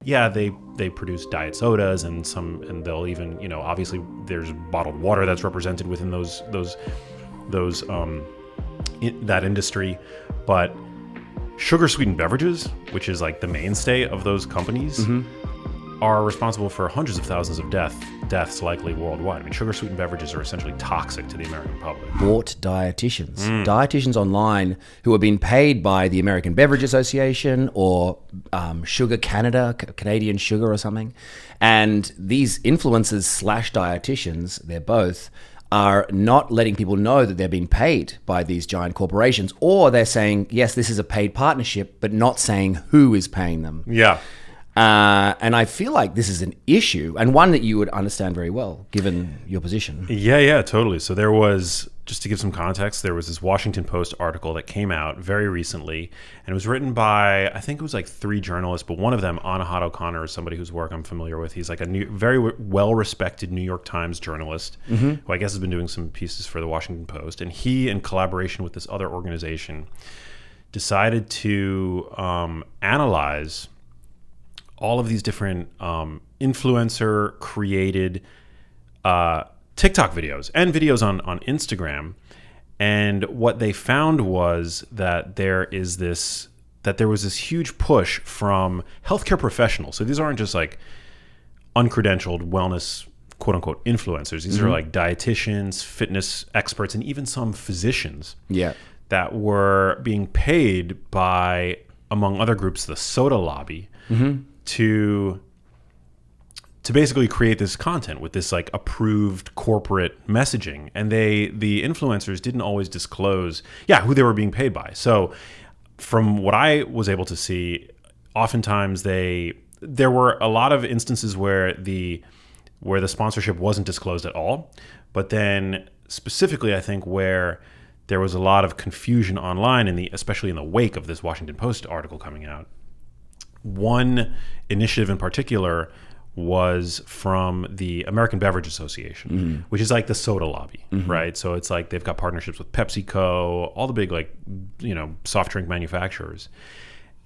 Yeah, they produce diet sodas and they'll even, obviously there's bottled water that's represented within that industry, but sugar sweetened beverages, which is like the mainstay of those companies, are responsible for hundreds of thousands of deaths likely worldwide. I mean, sugar sweetened beverages are essentially toxic to the American public. Bought dietitians online who have been paid by the American Beverage Association or Sugar Canada, Canadian Sugar or something. And these influencers / dietitians, they're both, are not letting people know that they're being paid by these giant corporations, or they're saying, yes, this is a paid partnership, but not saying who is paying them. Yeah. And I feel like this is an issue, and one that you would understand very well, given your position. Yeah, totally. So there was, just to give some context, there was this Washington Post article that came out very recently, and it was written by, I think it was like 3 journalists, but one of them, Anahad O'Connor, is somebody whose work I'm familiar with. He's like a very well-respected New York Times journalist, who I guess has been doing some pieces for the Washington Post, and he, in collaboration with this other organization, decided to analyze all of these different influencer-created TikTok videos and videos on Instagram. And what they found was that there was this huge push from healthcare professionals. So these aren't just like uncredentialed wellness, quote unquote, influencers. These are like dietitians, fitness experts, and even some physicians that were being paid by, among other groups, the soda lobby, to basically create this content with this like approved corporate messaging. And the influencers didn't always disclose who they were being paid by. So from what I was able to see, oftentimes there were a lot of instances where the sponsorship wasn't disclosed at all. But then specifically, I think where there was a lot of confusion online, especially in the wake of this Washington Post article coming out. One initiative in particular was from the American Beverage Association, which is like the soda lobby, right? So it's like they've got partnerships with PepsiCo, all the big soft drink manufacturers.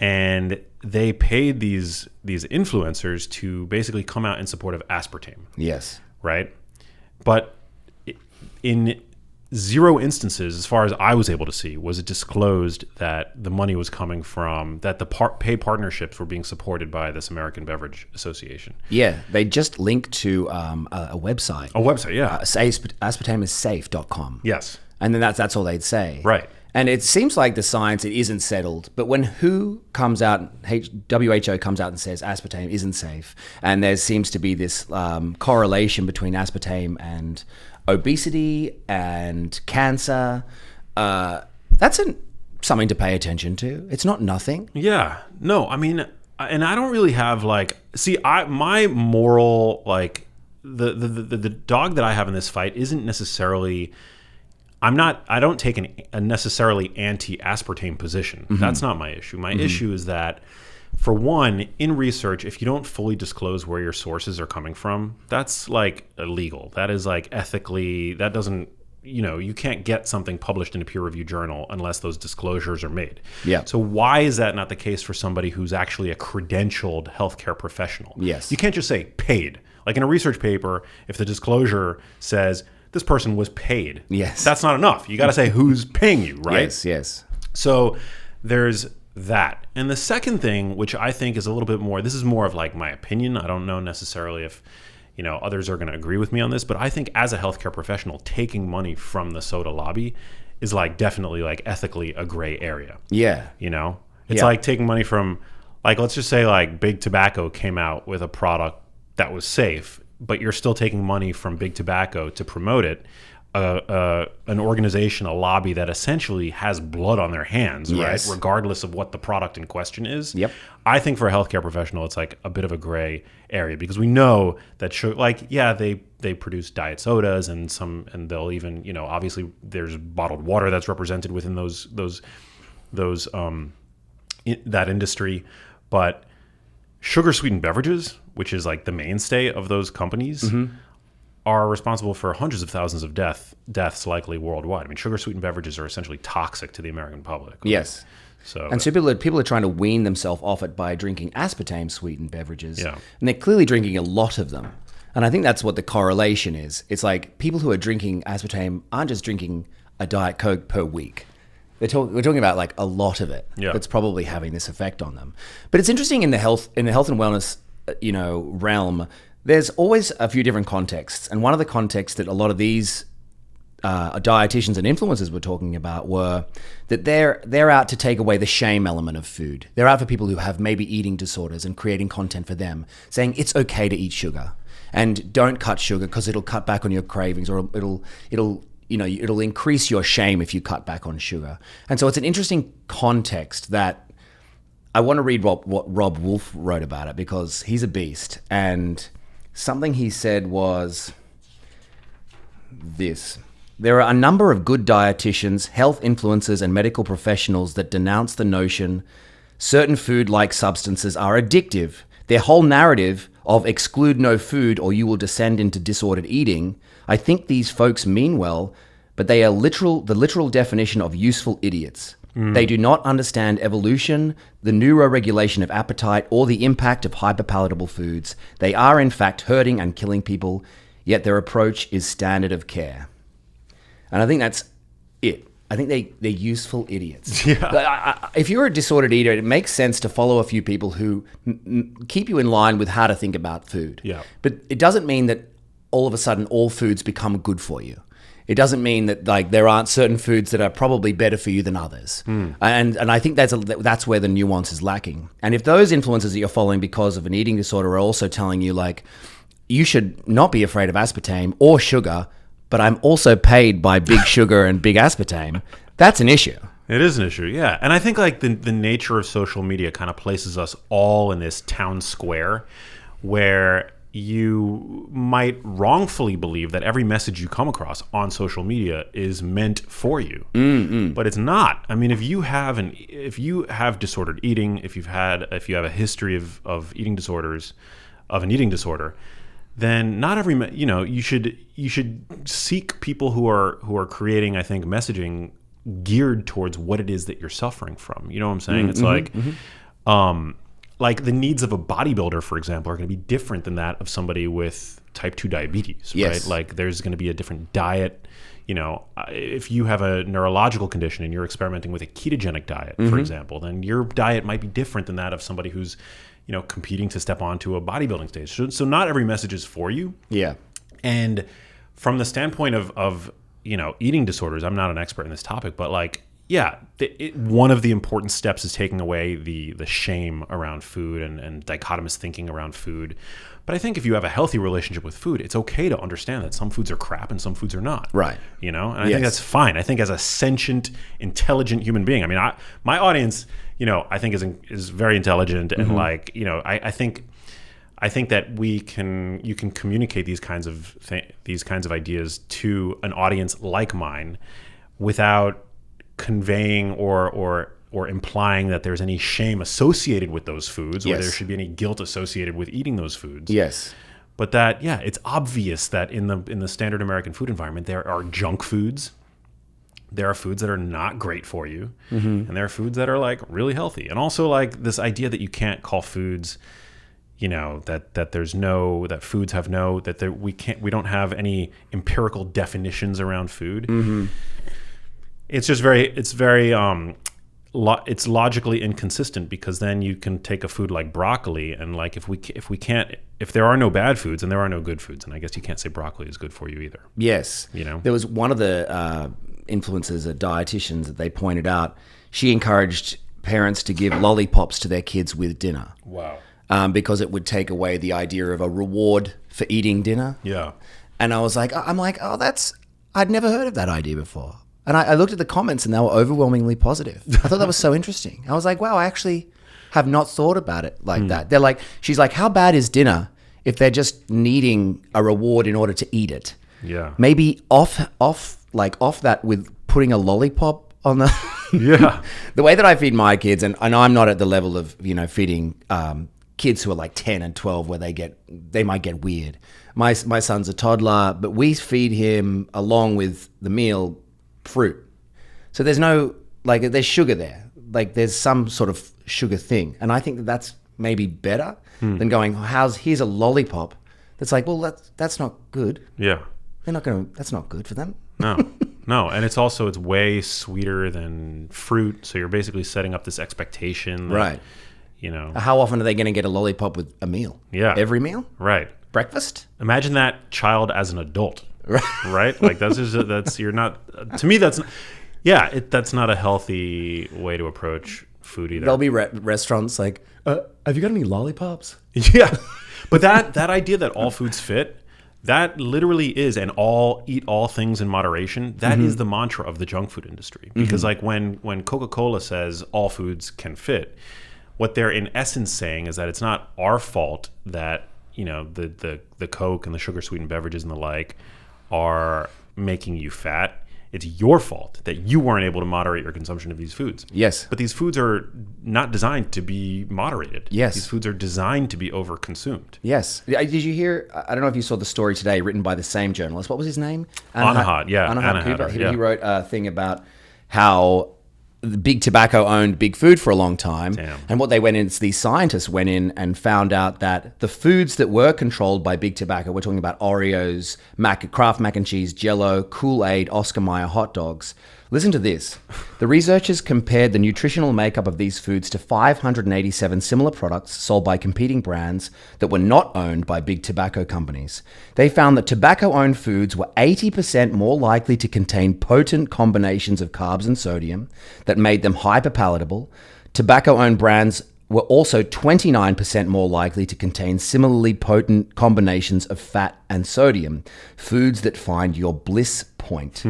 And they paid these influencers to basically come out in support of aspartame. Yes. Right? But in 0 instances, as far as I was able to see, was it disclosed that the money was coming from, that the paid partnerships were being supported by this American Beverage Association. Yeah, they just linked to a website. A website, yeah. Aspartameissafe.com. Yes. And then that's all they'd say. Right. And it seems like the science, it isn't settled. But when WHO comes out and says aspartame isn't safe, and there seems to be this correlation between aspartame and obesity and cancer, that's something to pay attention to. It's not nothing. Yeah. No, I mean, and I don't really have my moral, the dog that I have in this fight isn't necessarily, I don't take a necessarily anti-aspartame position. That's not my issue. My issue is that, for one, in research, if you don't fully disclose where your sources are coming from, that's like illegal. That is like ethically, that doesn't, you can't get something published in a peer-reviewed journal unless those disclosures are made. Yeah. So why is that not the case for somebody who's actually a credentialed healthcare professional? Yes. You can't just say paid. Like in a research paper, if the disclosure says this person was paid, yes, that's not enough. You got to say who's paying you, right? Yes. So there's that. And the second thing, which I think is a little bit more, this is more of like my opinion. I don't know necessarily if, others are going to agree with me on this, but I think as a healthcare professional, taking money from the soda lobby is like definitely like ethically a gray area. Yeah. It's like taking money from, like, let's just say like Big Tobacco came out with a product that was safe, but you're still taking money from Big Tobacco to promote it. An organization, a lobby that essentially has blood on their hands, yes, right? Regardless of what the product in question is. Yep. I think for a healthcare professional, it's like a bit of a gray area because we know that they produce diet sodas and they'll even, obviously there's bottled water that's represented within that industry, but sugar sweetened beverages, which is like the mainstay of those companies, are responsible for hundreds of thousands of deaths likely worldwide. I mean, sugar-sweetened beverages are essentially toxic to the American public. Right? Yes. So people are trying to wean themselves off it by drinking aspartame sweetened beverages. Yeah. And they're clearly drinking a lot of them. And I think that's what the correlation is. It's like people who are drinking aspartame aren't just drinking a Diet Coke per week. We're talking about like a lot of it that's probably having this effect on them. But it's interesting in the health and wellness, realm. There's always a few different contexts, and one of the contexts that a lot of these dietitians and influencers were talking about were that they're out to take away the shame element of food. They're out for people who have maybe eating disorders and creating content for them, saying it's okay to eat sugar and don't cut sugar because it'll cut back on your cravings, or it'll increase your shame if you cut back on sugar. And so it's an interesting context that I want to read what Rob Wolf wrote about it, because he's a beast. And something he said was this: there are a number of good dietitians, health influencers, and medical professionals that denounce the notion certain food-like substances are addictive. Their whole narrative of exclude no food or you will descend into disordered eating, I think these folks mean well, but they are the literal definition of useful idiots. They do not understand evolution, the neuroregulation of appetite, or the impact of hyperpalatable foods. They are, in fact, hurting and killing people, yet their approach is standard of care. And I think that's it. I think they're useful idiots. Yeah. If you're a disordered eater, it makes sense to follow a few people who keep you in line with how to think about food. Yeah. But it doesn't mean that all of a sudden all foods become good for you. It doesn't mean that like there aren't certain foods that are probably better for you than others. And I think that's where the nuance is lacking. And if those influencers that you're following because of an eating disorder are also telling you like, you should not be afraid of aspartame or sugar, but I'm also paid by big sugar and big aspartame, that's an issue. It is an issue, yeah. And I think like the nature of social media kind of places us all in this town square where you might wrongfully believe that every message you come across on social media is meant for you, but it's not. I mean, if you have disordered eating, if you have a history of eating disorders, of an eating disorder, then not every you should seek people who are creating, I think, messaging geared towards what it is that you're suffering from. You know what I'm saying? It's like the needs of a bodybuilder, for example, are going to be different than that of somebody with type 2 diabetes, right? Like there's going to be a different diet. If you have a neurological condition and you're experimenting with a ketogenic diet, for example, then your diet might be different than that of somebody who's, competing to step onto a bodybuilding stage. So not every message is for you. Yeah. And from the standpoint of eating disorders, I'm not an expert in this topic, but like, yeah, one of the important steps is taking away the shame around food and dichotomous thinking around food. But I think if you have a healthy relationship with food, it's okay to understand that some foods are crap and some foods are not. Right. And I think that's fine. I think as a sentient, intelligent human being, I mean, my audience, I think is very intelligent and like, I think that you can communicate these kinds of ideas to an audience like mine without conveying or implying that there's any shame associated with those foods, or there should be any guilt associated with eating those foods. Yes. But that, it's obvious that in the standard American food environment, there are junk foods. There are foods that are not great for you, and there are foods that are like really healthy. And also like this idea that you can't call foods, that foods have we don't have any empirical definitions around food. It's just it's logically inconsistent, because then you can take a food like broccoli and like if there are no bad foods and there are no good foods, and I guess you can't say broccoli is good for you either. Yes. There was one of the influencers, dietitians, that they pointed out, she encouraged parents to give lollipops to their kids with dinner. Wow. Because it would take away the idea of a reward for eating dinner. Yeah. And I was like, I'd never heard of that idea before. And I looked at the comments and they were overwhelmingly positive. I thought that was so interesting. I was like, wow, I actually have not thought about it like that. She's like, how bad is dinner if they're just needing a reward in order to eat it? Yeah. Maybe off that with putting a lollipop on the... Yeah. The way that I feed my kids, and I know I'm not at the level of, feeding kids who are like 10 and 12 where they might get weird. My son's a toddler, but we feed him along with the meal fruit. So there's no, there's sugar there, like there's some sort of sugar thing. And I think that that's maybe better than going, here's a lollipop. That's like, well, that's not good. Yeah. That's not good for them. No. And it's way sweeter than fruit. So you're basically setting up this expectation. That, right. You know. How often are they going to get a lollipop with a meal? Yeah. Every meal? Right. Breakfast? Imagine that child as an adult. Right? Like you're not, to me, that's not a healthy way to approach food either. There'll be restaurants like, have you got any lollipops? Yeah. But that idea that all foods fit, that literally is, and eat all things in moderation, that is the mantra of the junk food industry. Because like when Coca-Cola says all foods can fit, what they're in essence saying is that it's not our fault that, you know, the Coke and the sugar sweetened beverages and the like are making you fat. It's your fault that you weren't able to moderate your consumption of these foods. Yes. But these foods are not designed to be moderated. Yes. These foods are designed to be overconsumed. Yes. Did you hear, I don't know if you saw the story today written by the same journalist. What was his name? Anahat, yeah. Anahat Cooper. He wrote a thing about how the big tobacco owned big food for a long time. Damn. And what they went in, these scientists went in and found out that the foods that were controlled by big tobacco, we're talking about Oreos, Kraft mac and cheese, Jell-O, Kool-Aid, Oscar Mayer hot dogs. Listen to this. The researchers compared the nutritional makeup of these foods to 587 similar products sold by competing brands that were not owned by big tobacco companies. They found that tobacco-owned foods were 80% more likely to contain potent combinations of carbs and sodium that made them hyperpalatable. Tobacco-owned brands were also 29% more likely to contain similarly potent combinations of fat and sodium, foods that find your bliss point.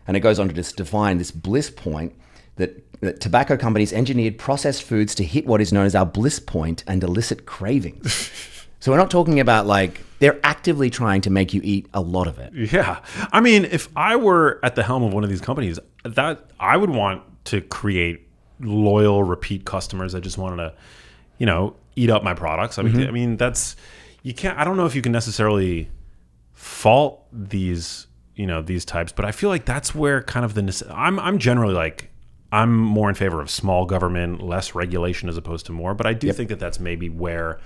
And it goes on to just define this bliss point, that tobacco companies engineered processed foods to hit what is known as our bliss point and elicit cravings. So we're not talking about like, they're actively trying to make you eat a lot of it. Yeah. I mean, if I were at the helm of one of these companies, that I would want to create loyal repeat customers that just wanted to, you know, eat up my products. I mean, that's, you can't, I don't know if you can necessarily fault these, you know, these types, but I feel like that's where kind of I'm generally like, I'm more in favor of small government, less regulation as opposed to more, but I do think that that's maybe where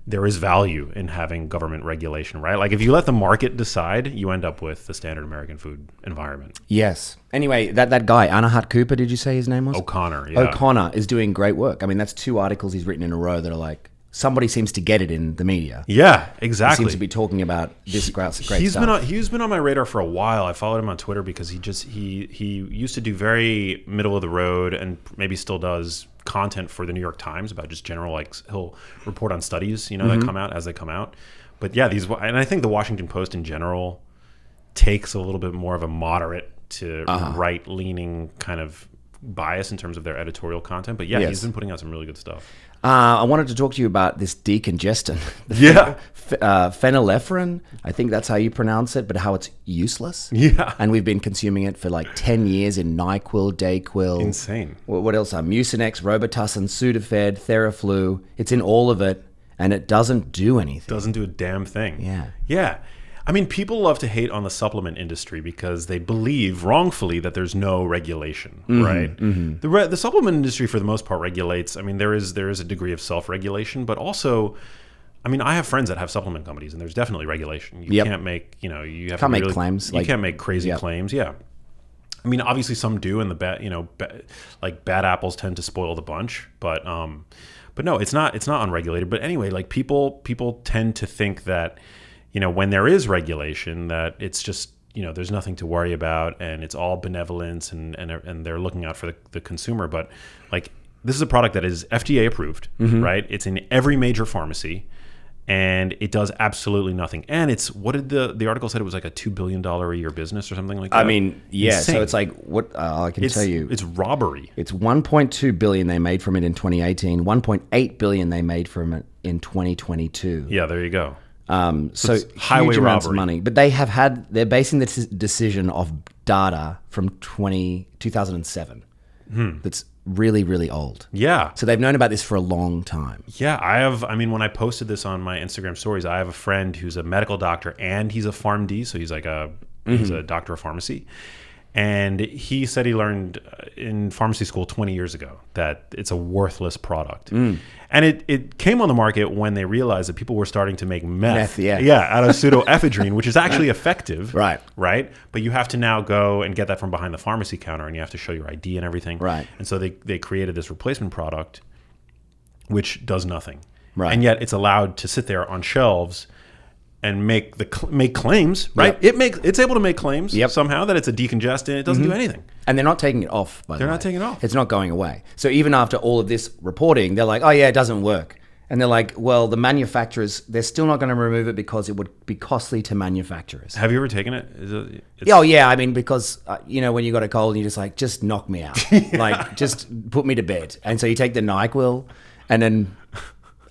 there is value in having government regulation, right? Like if you let the market decide, you end up with the standard American food environment. Yes. Anyway, that guy, Anahat Cooper, did you say his name was? O'Connor, yeah. O'Connor is doing great work. I mean, that's 2 articles he's written in a row that are like, somebody seems to get it in the media. Yeah, exactly. He seems to be talking about this great stuff. He's been on my radar for a while. I followed him on Twitter because he used to do very middle of the road and maybe still does content for the New York Times about just general, like he'll report on studies, you know, that come out as they come out. But yeah, and I think the Washington Post in general takes a little bit more of a moderate to right-leaning kind of bias in terms of their editorial content. But yeah, he's been putting out some really good stuff. I wanted to talk to you about this decongestant. Phenylephrine, I think that's how you pronounce it, but how it's useless. Yeah. And we've been consuming it for like 10 years in NyQuil, Dayquil. Insane. What else? Mucinex, Robitussin, Sudafed, Theraflu. It's in all of it, and it doesn't do anything. Doesn't do a damn thing. Yeah. Yeah. I mean, people love to hate on the supplement industry because they believe wrongfully that there's no regulation, right? The supplement industry, for the most part, regulates. I mean, there is a degree of self-regulation, but also, I mean, I have friends that have supplement companies, and there's definitely regulation. You can't make, you know, you have can't to make claims. You can't make crazy claims. Yeah. I mean, obviously, some do, and like bad apples tend to spoil the bunch, but no, it's not unregulated. But anyway, like people tend to think that, you know, when there is regulation, that it's just, you know, there's nothing to worry about and it's all benevolence and they're looking out for the consumer. But like, this is a product that is FDA approved, right? It's in every major pharmacy and it does absolutely nothing. And it's, what did the article said? It was like a $2 billion a year business or something like that. I mean, yeah. Insane. So it's like, what I can tell you. It's robbery. It's $1.2 billion they made from it in 2018, $1.8 billion they made from it in 2022. Yeah, there you go. So highway huge amounts robbery. of money, but they're basing this decision off data from 2007. That's really, really old. Yeah. So they've known about this for a long time. Yeah, I mean, when I posted this on my Instagram stories, I have a friend who's a medical doctor and he's a PharmD, so he's like he's a doctor of pharmacy. And he said he learned in pharmacy school 20 years ago that it's a worthless product. And it came on the market when they realized that people were starting to make meth out of pseudoephedrine, which is actually effective. Right. But you have to now go and get that from behind the pharmacy counter, and you have to show your ID and everything. Right. And so they created this replacement product, which does nothing. Right. And yet it's allowed to sit there on shelves and make claims, right? Yep. It's able to make claims somehow that it's a decongestant. It doesn't do anything. And they're not taking it off, by the way. They're not taking it off. It's not going away. So even after all of this reporting, they're like, oh yeah, it doesn't work. And they're like, well, the manufacturers, they're still not going to remove it because it would be costly to manufacturers. Have you ever taken it? Oh yeah, I mean, because when you got a cold, and you're just like, just knock me out. Like, just put me to bed. And so you take the NyQuil, and then...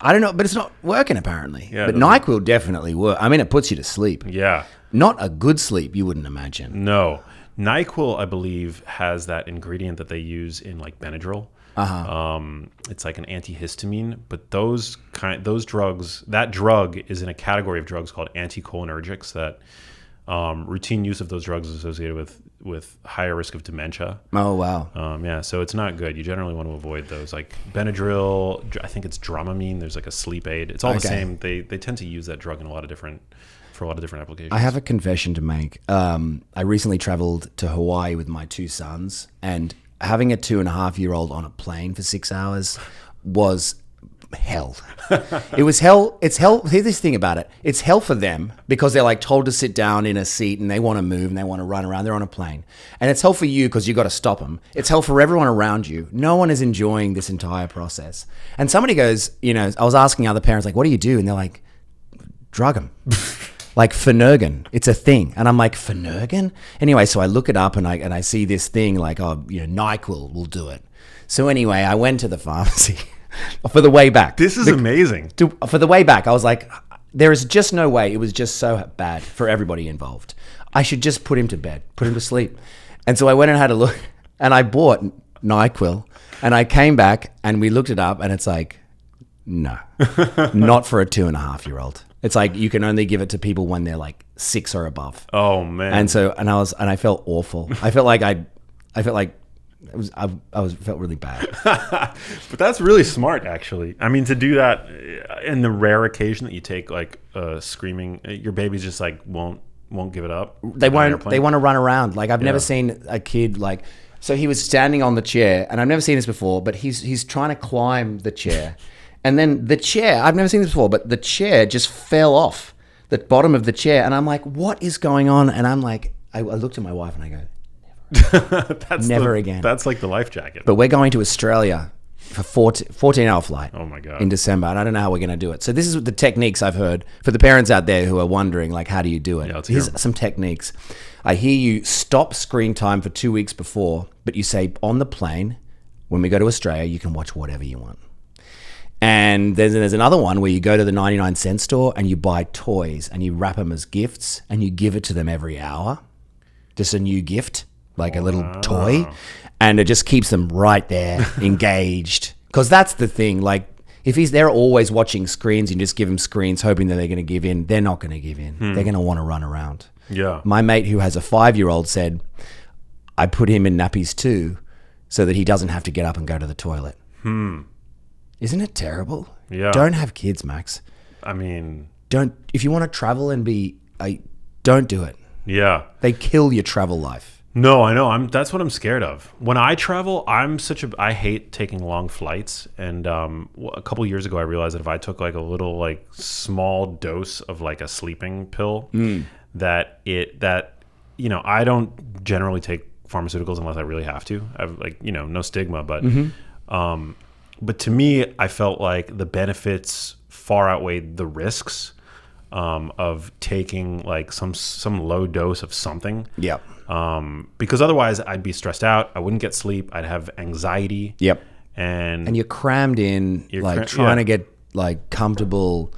I don't know, but it's not working apparently. Yeah, but NyQuil definitely works. I mean, it puts you to sleep. Yeah. Not a good sleep, you wouldn't imagine. No. NyQuil, I believe, has that ingredient that they use in like Benadryl. It's like an antihistamine, but those drugs, that drug is in a category of drugs called anticholinergics that routine use of those drugs is associated with higher risk of dementia. Oh, wow. So it's not good. You generally want to avoid those. Like Benadryl, I think it's Dramamine. There's like a sleep aid. It's all the same. They tend to use that drug in for a lot of different applications. I have a confession to make. I recently traveled to Hawaii with my 2 sons, and having a 2.5-year-old on a plane for 6 hours was hell. It was hell. It's hell. Here's this thing about it. It's hell for them because they're like told to sit down in a seat and they want to move and they want to run around. They're on a plane. And it's hell for you because you got to stop them. It's hell for everyone around you. No one is enjoying this entire process. And somebody goes, I was asking other parents, like, what do you do? And they're like, drug them. Like Phenergan. It's a thing. And I'm like, Phenergan? Anyway, so I look it up and I see this thing like, NyQuil will do it. So anyway, I went to the pharmacy. For the way back. This is amazing. For the way back, I was like, there is just no way. It was just so bad for everybody involved. I should just put him to bed, put him to sleep. And so I went and had a look, and I bought NyQuil, and I came back, and we looked it up, and it's like, no, not for a 2.5-year-old. It's like you can only give it to people when they're like 6 or above. Oh man. And so, I felt awful. I felt like I felt really bad. But that's really smart, actually. I mean, to do that in the rare occasion that you take like screaming, your baby's just like won't give it up. They won't. They want to run around. Like I've never seen a kid like. So he was standing on the chair, and I've never seen this before. But he's trying to climb the chair, and then the chair. I've never seen this before, but the chair just fell off the bottom of the chair, and I'm like, what is going on? And I'm like, I looked at my wife and I go, never again. That's like the life jacket. But we're going to Australia for 14-hour flight. Oh my God. In December, and I don't know how we're going to do it. So this is the techniques I've heard for the parents out there who are wondering, like, how do you do it? Yeah, here's some techniques. I hear you stop screen time for 2 weeks before, but you say on the plane, when we go to Australia, you can watch whatever you want. And there's another one where you go to the 99-cent store and you buy toys and you wrap them as gifts and you give it to them every hour. Just a new gift. Like a little toy, and it just keeps them right there engaged. Because that's the thing. Like if they're always watching screens and just give them screens hoping that they're going to give in, they're not going to give in. They're going to want to run around. Yeah. My mate who has a 5-year-old said, I put him in nappies too so that he doesn't have to get up and go to the toilet. Isn't it terrible? Yeah. Don't have kids, Max. I mean... If you want to travel and don't do it. Yeah. They kill your travel life. No, I know. That's what I'm scared of. When I travel, I hate taking long flights. And a couple years ago, I realized that if I took like a little like small dose of like a sleeping pill, that I don't generally take pharmaceuticals unless I really have to. I've like no stigma, but but to me, I felt like the benefits far outweighed the risks of taking like some low dose of something. Yep. Because otherwise I'd be stressed out. I wouldn't get sleep. I'd have anxiety. Yep. And you're crammed in, trying to get like comfortable.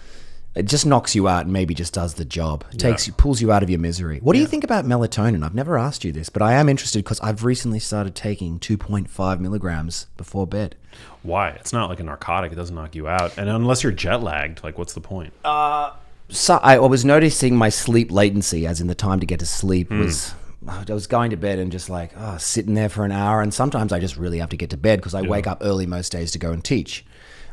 It just knocks you out and maybe just does the job. It pulls you out of your misery. What do you think about melatonin? I've never asked you this, but I am interested because I've recently started taking 2.5 milligrams before bed. Why? It's not like a narcotic. It doesn't knock you out. And unless you're jet lagged, like what's the point? So I was noticing my sleep latency, as in the time to get to sleep, I was going to bed and just like, sitting there for an hour. And sometimes I just really have to get to bed because I wake up early most days to go and teach.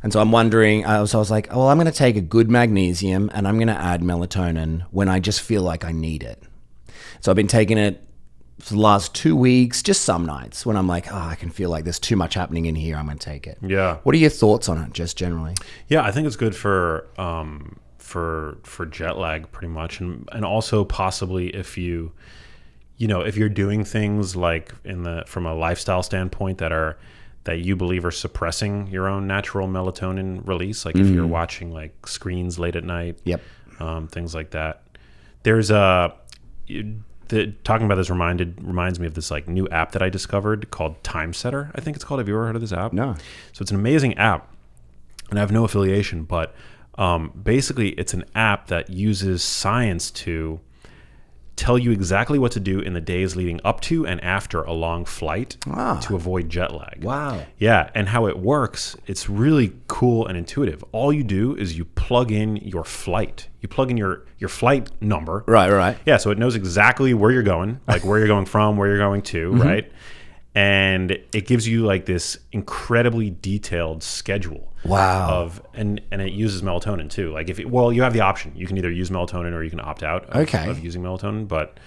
And so I'm wondering, so I was like, I'm going to take a good magnesium and I'm going to add melatonin when I just feel like I need it. So I've been taking it for the last 2 weeks, just some nights when I'm like, I can feel like there's too much happening in here. I'm going to take it. Yeah. What are your thoughts on it, just generally? Yeah, I think it's good for jet lag pretty much. And also possibly if you're doing things like from a lifestyle standpoint that you believe are suppressing your own natural melatonin release, like if you're watching like screens late at night, things like that. There's talking about this reminds me of this like new app that I discovered called Time Setter, I think it's called. Have you ever heard of this app? No. So it's an amazing app, and I have no affiliation, but basically it's an app that uses science to tell you exactly what to do in the days leading up to and after a long flight to avoid jet lag. Wow. Yeah, and how it works, it's really cool and intuitive. All you do is you plug in your flight. You plug in your flight number. Right. Yeah, so it knows exactly where you're going, like where you're going from, where you're going to, right? And it gives you like this incredibly detailed schedule. Wow. And it uses melatonin too. Like you have the option. You can either use melatonin or you can opt out of using melatonin. But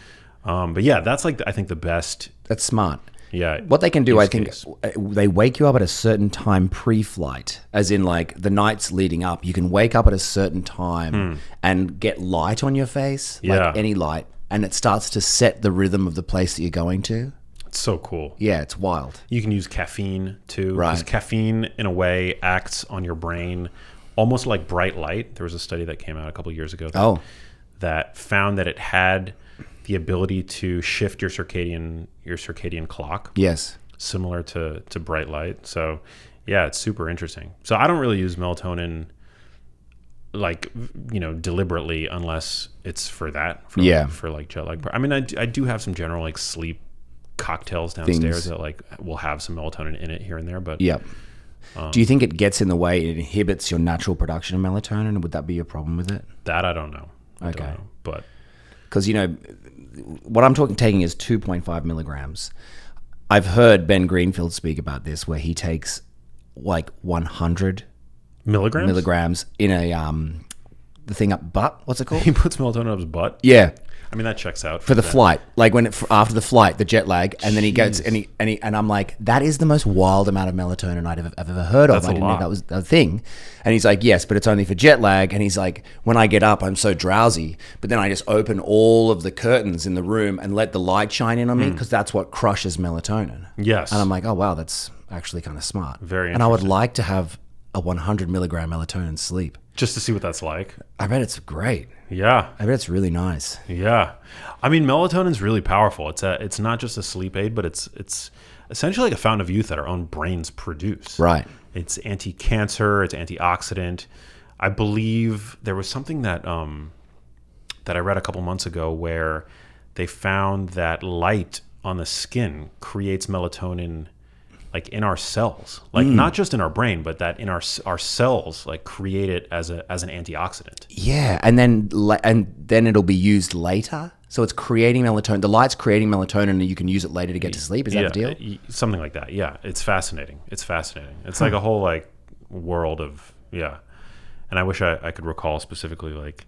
yeah, that's like I think the best. That's smart. Yeah. What they can do, I think, they wake you up at a certain time pre-flight, as in like the nights leading up. You can wake up at a certain time and get light on your face, like any light, and it starts to set the rhythm of the place that you're going to. It's so cool. Yeah, it's wild. You can use caffeine too. Right. Because caffeine, in a way, acts on your brain almost like bright light. There was a study that came out a couple of years ago that found that it had the ability to shift your circadian clock. Yes. Similar to bright light. So, yeah, it's super interesting. So I don't really use melatonin like, deliberately unless it's for that. For like jet lag. I mean, I do have some general like sleep cocktails downstairs that like will have some melatonin in it here and there, but do you think it gets in the way, it inhibits your natural production of melatonin? Would that be a problem with it? That I don't know. I don't know, but because what I'm taking is 2.5 milligrams. I've heard Ben Greenfield speak about this, where he takes like 100 milligrams in a the thing up butt. What's it called? He puts melatonin up his butt. Yeah. I mean, that checks out for the flight, like after the flight, the jet lag, and then he goes and I'm like, that is the most wild amount of melatonin I've ever heard of. I didn't know that was a thing. And he's like, yes, but it's only for jet lag. And he's like, when I get up, I'm so drowsy, but then I just open all of the curtains in the room and let the light shine in on me because that's what crushes melatonin. Yes. And I'm like, oh wow, that's actually kind of smart. Very interesting. And I would like to have a 100 milligram melatonin sleep. Just to see what that's like. I bet it's great. Yeah. I bet it's really nice. Yeah. I mean, melatonin's really powerful. It's not just a sleep aid, but it's essentially like a fountain of youth that our own brains produce. Right. It's anti-cancer, it's antioxidant. I believe there was something that I read a couple months ago where they found that light on the skin creates melatonin like in our cells, like not just in our brain, but that in our cells, like create it as an antioxidant. Yeah, and then it'll be used later. So it's creating melatonin. The light's creating melatonin, and you can use it later to get to sleep. Is that the deal? Something like that. Yeah, it's fascinating. It's like a whole like world of And I wish I could recall specifically like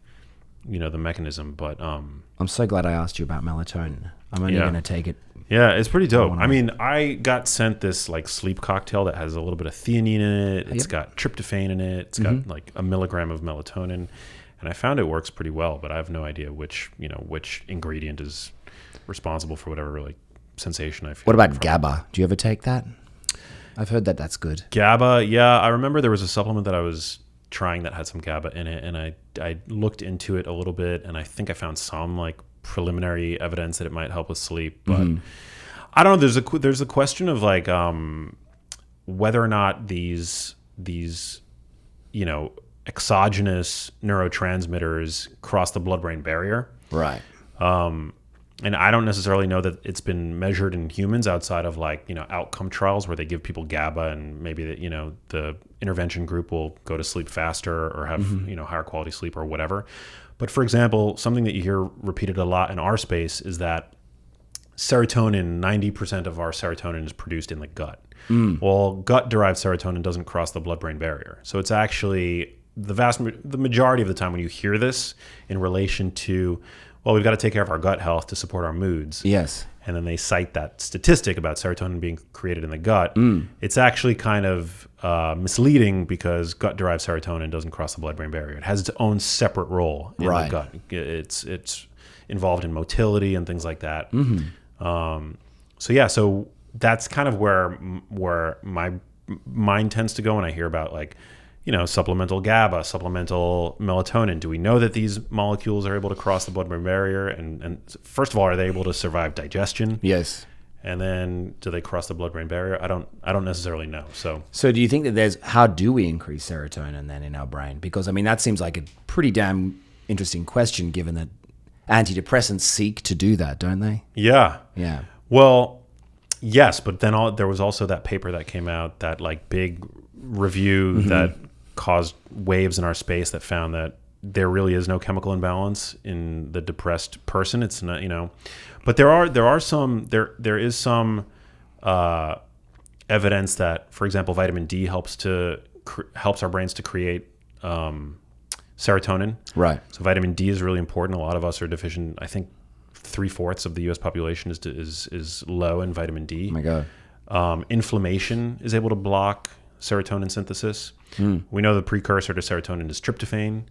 the mechanism, but I'm so glad I asked you about melatonin. I'm only going to take it. Yeah, it's pretty dope. I mean, I got sent this like sleep cocktail that has a little bit of theanine in it. It's got tryptophan in it. It's got like 1 milligram of melatonin, and I found it works pretty well. But I have no idea which ingredient is responsible for whatever like sensation I feel. What about GABA? Do you ever take that? I've heard that that's good. GABA, yeah. I remember there was a supplement that I was trying that had some GABA in it, and I looked into it a little bit, and I think I found some like preliminary evidence that it might help with sleep, but I don't know. There's a question of like whether or not these exogenous neurotransmitters cross the blood-brain barrier, right? And I don't necessarily know that it's been measured in humans outside of like outcome trials where they give people GABA and maybe that the intervention group will go to sleep faster or have higher quality sleep or whatever. But for example, something that you hear repeated a lot in our space is that serotonin, 90% of our serotonin is produced in the gut. Well, gut-derived serotonin doesn't cross the blood-brain barrier. So it's actually the majority of the time when you hear this in relation to, well, we've got to take care of our gut health to support our moods. Yes. And then they cite that statistic about serotonin being created in the gut. It's actually kind of misleading because gut-derived serotonin doesn't cross the blood-brain barrier. It has its own separate role in the gut. It's involved in motility and things like that. So that's kind of where my mind tends to go when I hear about, like, you know, supplemental GABA, supplemental melatonin. Do we know that these molecules are able to cross the blood-brain barrier? And first of all, are they able to survive digestion? Yes. And then do they cross the blood-brain barrier? I don't necessarily know. So do you think that how do we increase serotonin then in our brain? Because, I mean, that seems like a pretty damn interesting question, given that antidepressants seek to do that, don't they? Yeah. Yeah. Well, yes, but then there was also that paper that came out, that like big review that caused waves in our space, that found that there really is no chemical imbalance in the depressed person. It's not, you know, but there is some evidence that, for example, vitamin D helps our brains to create serotonin. Right. So vitamin D is really important. A lot of us are deficient. I think 3/4 of the U.S. population is low in vitamin D. Oh my God. Inflammation is able to block serotonin synthesis. We know the precursor to serotonin is tryptophan.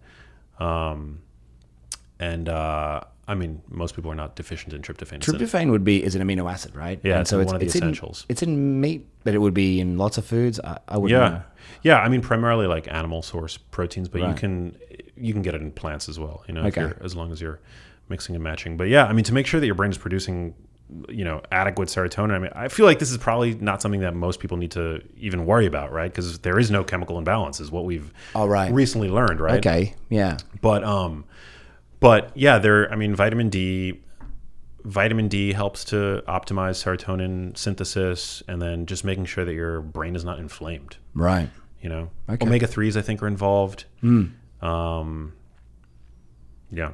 I mean, most people are not deficient in tryptophan. Tryptophan is an amino acid, right? Yeah, and it's so one of the essentials. It's in meat, but it would be in lots of foods. I wouldn't know. Yeah. I mean, primarily like animal source proteins, but you can get it in plants as well. You know, as long as you're mixing and matching. But yeah, I mean, to make sure that your brain is producing, you know, adequate serotonin. I mean, I feel like this is probably not something that most people need to even worry about, right? Because there is no chemical imbalance, is what we've recently learned, right? Okay, yeah. But yeah, I mean, vitamin D helps to optimize serotonin synthesis, and then just making sure that your brain is not inflamed. Right. You know, omega-3s I think are involved. Yeah.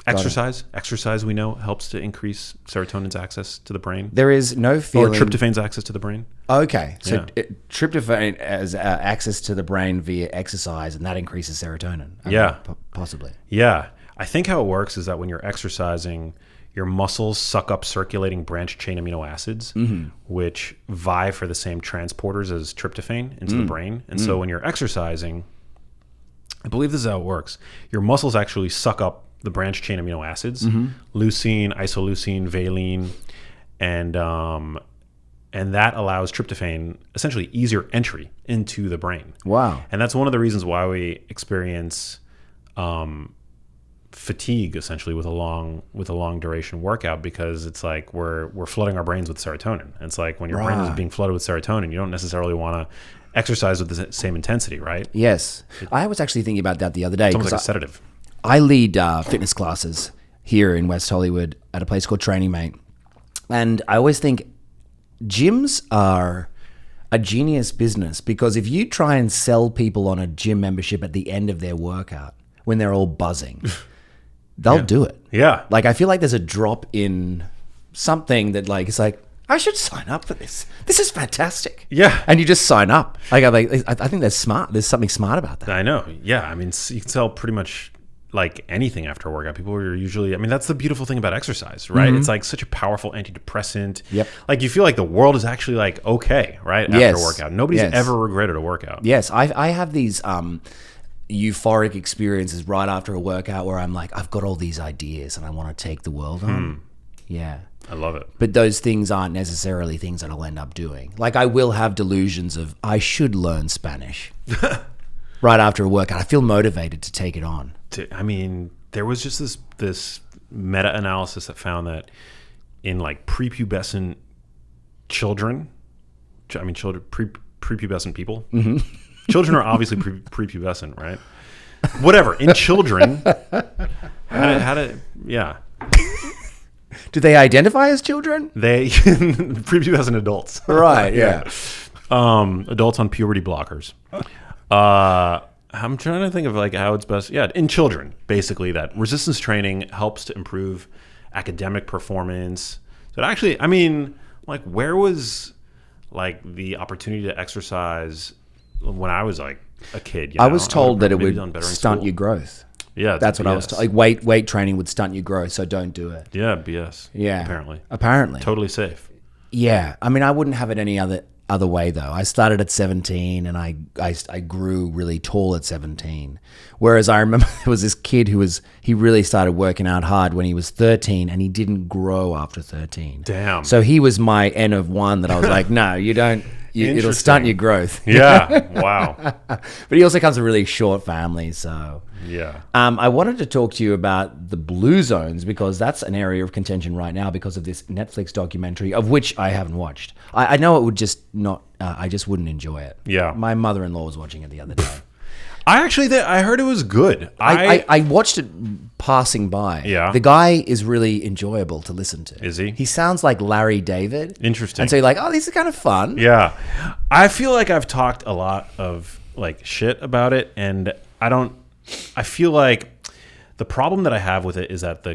Exercise we know helps to increase serotonin's access to the brain. There is no feeling... Or tryptophan's access to the brain. Okay. So tryptophan has access to the brain via exercise, and that increases serotonin. Possibly. Yeah. I think how it works is that when you're exercising, your muscles suck up circulating branched chain amino acids, which vie for the same transporters as tryptophan into the brain. And so when you're exercising, I believe this is how it works. Your muscles actually suck up the branched chain amino acids, leucine, isoleucine, valine, and that allows tryptophan essentially easier entry into the brain. Wow. And that's one of the reasons why we experience fatigue essentially with a long duration workout, because it's like we're flooding our brains with serotonin. And it's like when your brain is being flooded with serotonin, you don't necessarily want to exercise with the same intensity, right? Yes. I was actually thinking about that the other day. It's almost like a sedative. I lead fitness classes here in West Hollywood at a place called Training Mate. And I always think gyms are a genius business, because if you try and sell people on a gym membership at the end of their workout when they're all buzzing, they'll do it. Yeah. Like, I feel like there's a drop in something that, like, it's like, I should sign up for this. This is fantastic. Yeah. And you just sign up. Like, I think that's smart. There's something smart about that. I know. Yeah. I mean, you can sell pretty much like anything after a workout. People are usually, I mean, that's the beautiful thing about exercise, right? It's like such a powerful antidepressant. Yep. Like, you feel like the world is actually like okay, right? After a workout. Nobody's ever regretted a workout. Yes. I have these euphoric experiences right after a workout where I'm like, I've got all these ideas and I want to take the world on. Yeah. I love it. But those things aren't necessarily things that I'll end up doing. Like, I will have delusions of, I should learn Spanish right after a workout. I feel motivated to take it on. I mean, there was just this meta-analysis that found that in like prepubescent children, prepubescent people, children are obviously prepubescent, right? Whatever. In children, yeah. Do they identify as children? They prepubescent adults. Right, yeah. Adults on puberty blockers. I'm trying to think of like how it's best. Yeah, in children, basically, that resistance training helps to improve academic performance, So actually, I mean, like, where was like the opportunity to exercise when I was like a kid? I was told that it would stunt your growth. Yeah, that's what I was told. Like weight training would stunt your growth, so don't do it. Yeah, BS. Yeah, apparently, totally safe. Yeah, I mean, I wouldn't have it any other way though. I started at 17, and I grew really tall at 17. Whereas I remember there was this kid he really started working out hard when he was 13, and he didn't grow after 13. Damn. So he was my N of 1 that I was like, no, you don't. It'll stunt your growth. Yeah. Wow. But he also comes from a really short family, so yeah. I wanted to talk to you about the blue zones because that's an area of contention right now because of this Netflix documentary, of which I haven't watched. I know it would just not. I just wouldn't enjoy it. Yeah. My mother-in-law was watching it the other day. I heard it was good. I watched it passing by. Yeah. The guy is really enjoyable to listen to. Is he? He sounds like Larry David. Interesting. And so you're like, oh, this is kind of fun. Yeah. I feel like I've talked a lot of like shit about it, and I feel like the problem that I have with it is that the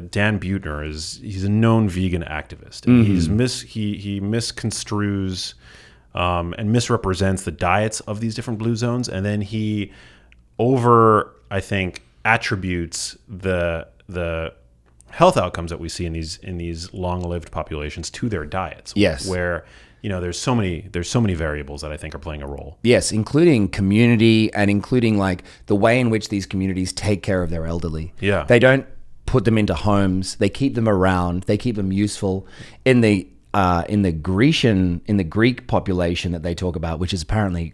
Dan Buettner he's a known vegan activist, and he misconstrues and misrepresents the diets of these different blue zones, and then he I think attributes the health outcomes that we see in these long-lived populations to their diets. Yes. Where there's so many variables that I think are playing a role. Yes, including community and including like the way in which these communities take care of their elderly. Yeah. They don't put them into homes. They keep them around. They keep them useful. In the Greek population that they talk about, which is apparently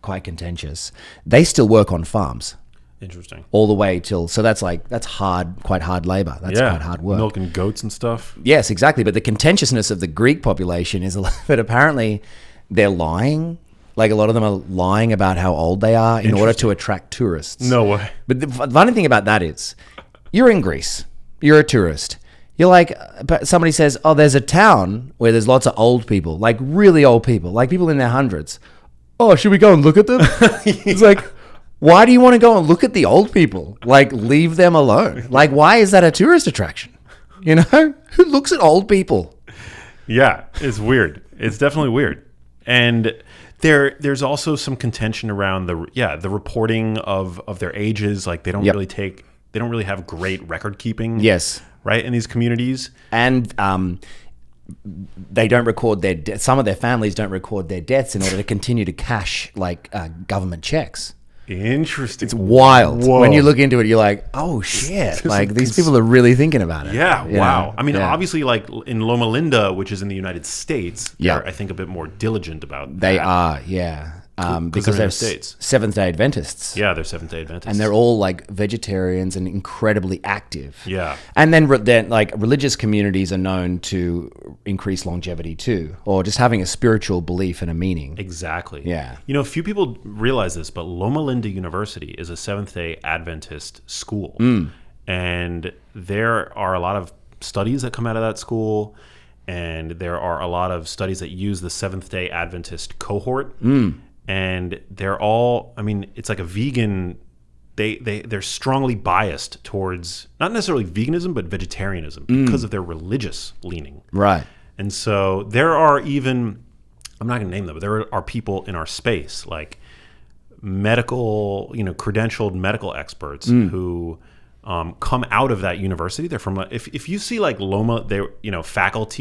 quite contentious, they still work on farms. Interesting. All the way till, so that's quite hard labor. That's quite hard work. Milking goats and stuff. Yes, exactly. But the contentiousness of the Greek population is that apparently they're lying. Like a lot of them are lying about how old they are in order to attract tourists. No way. But the funny thing about that is, you're in Greece, you're a tourist. You're like, but somebody says, oh, there's a town where there's lots of old people, like really old people, like people in their hundreds. Oh, should we go and look at them? It's like, why do you want to go and look at the old people? Like, leave them alone. Like, why is that a tourist attraction? Who looks at old people? Yeah, it's weird. It's definitely weird. And there's also some contention around the reporting of their ages. Like, they don't really have great record keeping. Yes. Right, in these communities. And they don't record some of their families don't record their deaths in order to continue to cash like government checks. Interesting. It's wild. Whoa. When you look into it, you're like, oh shit. Like these people are really thinking about it. Yeah, wow. I mean, obviously, like in Loma Linda, which is in the United States, they're, I think, a bit more diligent about that. They are, yeah. Because they're Seventh-day Adventists. Yeah, they're Seventh-day Adventists. And they're all like vegetarians and incredibly active. Yeah. And then like religious communities are known to increase longevity too, or just having a spiritual belief and a meaning. Exactly. Yeah. Few people realize this, but Loma Linda University is a Seventh-day Adventist school. And there are a lot of studies that come out of that school, and there are a lot of studies that use the Seventh-day Adventist cohort. And they're all, I mean, it's like a vegan, they're strongly biased towards, not necessarily veganism, but vegetarianism because of their religious leaning. Right. And so there are even, I'm not going to name them, but there are people in our space, like medical, credentialed medical experts who come out of that university. They're from, if you see like Loma, they're,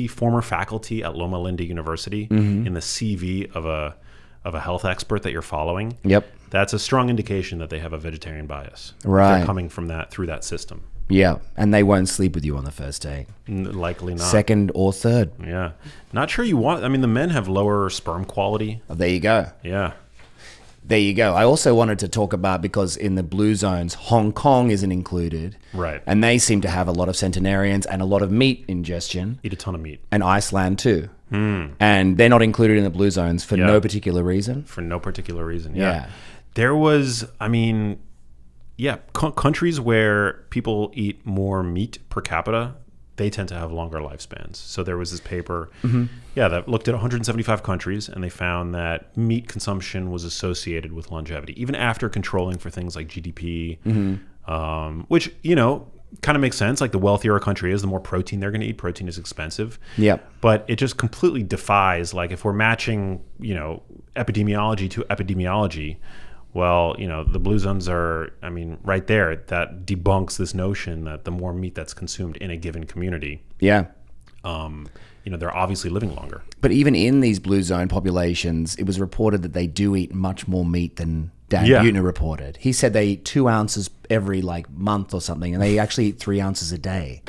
former faculty at Loma Linda University in the CV of a health expert that you're following. Yep. That's a strong indication that they have a vegetarian bias. Right. They're coming from through that system. Yeah. And they won't sleep with you on the first date. Likely not. Second or third. Yeah. Not sure you want, the men have lower sperm quality. Oh, there you go. Yeah. There you go. I also wanted to talk about, because in the blue zones, Hong Kong isn't included. Right. And they seem to have a lot of centenarians and a lot of meat ingestion. Eat a ton of meat. And Iceland too. And they're not included in the blue zones for no particular reason. For no particular reason, yeah. There was, countries where people eat more meat per capita, they tend to have longer lifespans. So there was this paper, that looked at 175 countries, and they found that meat consumption was associated with longevity, even after controlling for things like GDP, which, kind of makes sense. Like the wealthier a country is, the more protein they're going to eat. Protein is expensive. Yep. But it just completely defies, like if we're matching, epidemiology to epidemiology, well, the blue zones are, right there. That debunks this notion that the more meat that's consumed in a given community, Yeah. They're obviously living longer. But even in these blue zone populations, it was reported that they do eat much more meat than Dan Yeah. Buettner reported. He said they eat 2 ounces every month or something, and they actually eat 3 ounces a day.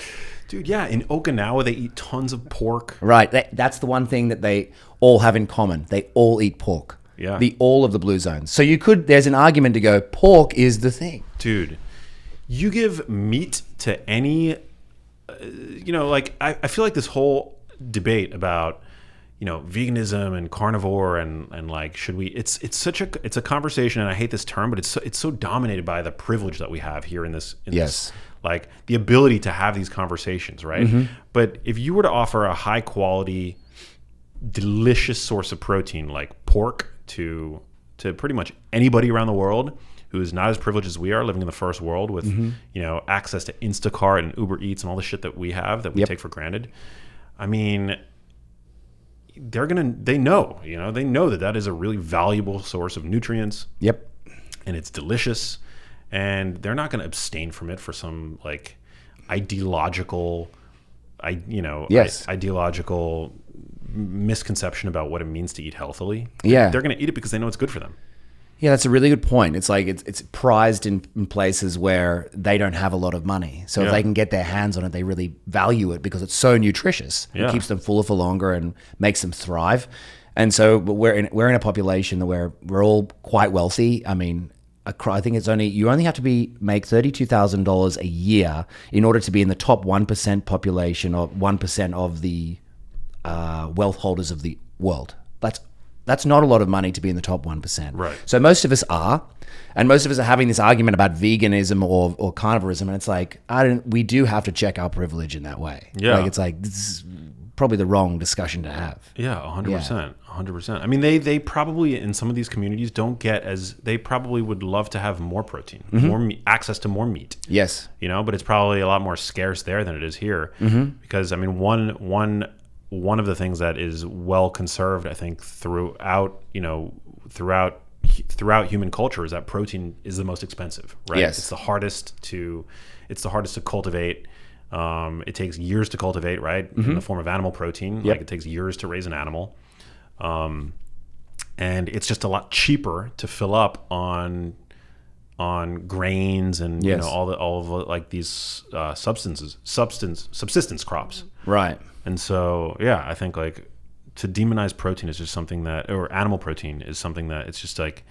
Dude, yeah, in Okinawa, they eat tons of pork. Right. That's the one thing that they all have in common. They all eat pork. Yeah. All of the blue zones. So there's an argument to go, pork is the thing. Dude, you give meat to any, I feel like this whole debate about, veganism and carnivore and like, should we, it's a conversation, and I hate this term, but it's so dominated by the privilege that we have here in this, Yes. like the ability to have these conversations, right? Mm-hmm. But if you were to offer a high quality, delicious source of protein like pork to pretty much anybody around the world who is not as privileged as we are, living in the first world with access to Instacart and Uber Eats and all the shit that we have that we take for granted, they know that is a really valuable source of nutrients. Yep. And it's delicious, and they're not going to abstain from it for some like ideological misconception about what it means to eat healthily. Yeah. They're going to eat it because they know it's good for them. Yeah, that's a really good point. It's like it's prized in places where they don't have a lot of money. So if they can get their hands on it, they really value it because it's so nutritious. It keeps them fuller for longer and makes them thrive. And so we're in a population where we're all quite wealthy. I think you only have to make $32,000 a year in order to be in the top 1% population or 1% of the wealth holders of the world. That's not a lot of money to be in the top 1%. Right. So most of us are, and most of us are having this argument about veganism or carnivorism, and it's like, we do have to check our privilege in that way. Yeah. Like, it's like, this is probably the wrong discussion to have. Yeah, 100%. 100%. They probably, in some of these communities, they probably would love to have more protein, more access to more meat. Yes. But it's probably a lot more scarce there than it is here. Because, one of the things that is well conserved, I think, throughout human culture is that protein is the most expensive, right? Yes. It's the hardest to cultivate. It takes years to cultivate, right? In the form of animal protein. Yep. Like it takes years to raise an animal. And it's just a lot cheaper to fill up on grains and all of like these subsistence crops. Right. And so, I think like to demonize protein is just something that, or animal protein is something that it's just like,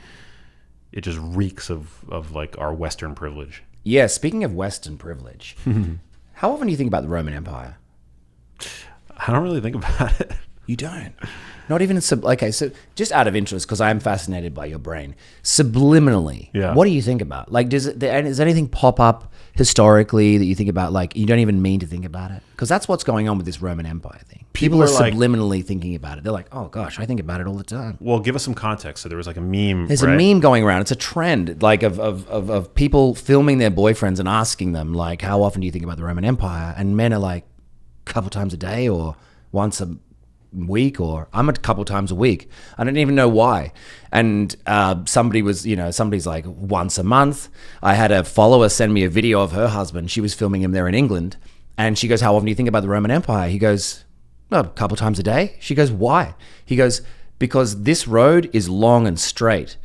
it just reeks of like our Western privilege. Yeah. Speaking of Western privilege, how often do you think about the Roman Empire? I don't really think about it. You don't? Not even okay, so just out of interest, because I am fascinated by your brain, subliminally, what do you think about? Like, does anything pop up historically that you think about, like, you don't even mean to think about it? Because that's what's going on with this Roman Empire thing. People are subliminally thinking about it. They're like, oh gosh, I think about it all the time. Well, give us some context. So there was like a meme. There's a meme going around. It's a trend, like of people filming their boyfriends and asking them, like, how often do you think about the Roman Empire? And men are like, a couple times a day or once a week, or I'm a couple times a week. I don't even know why. And somebody's like once a month. I had a follower send me a video of her husband. She was filming him there in England. And she goes, how often do you think about the Roman Empire? He goes, a couple times a day. She goes, why? He goes, because this road is long and straight.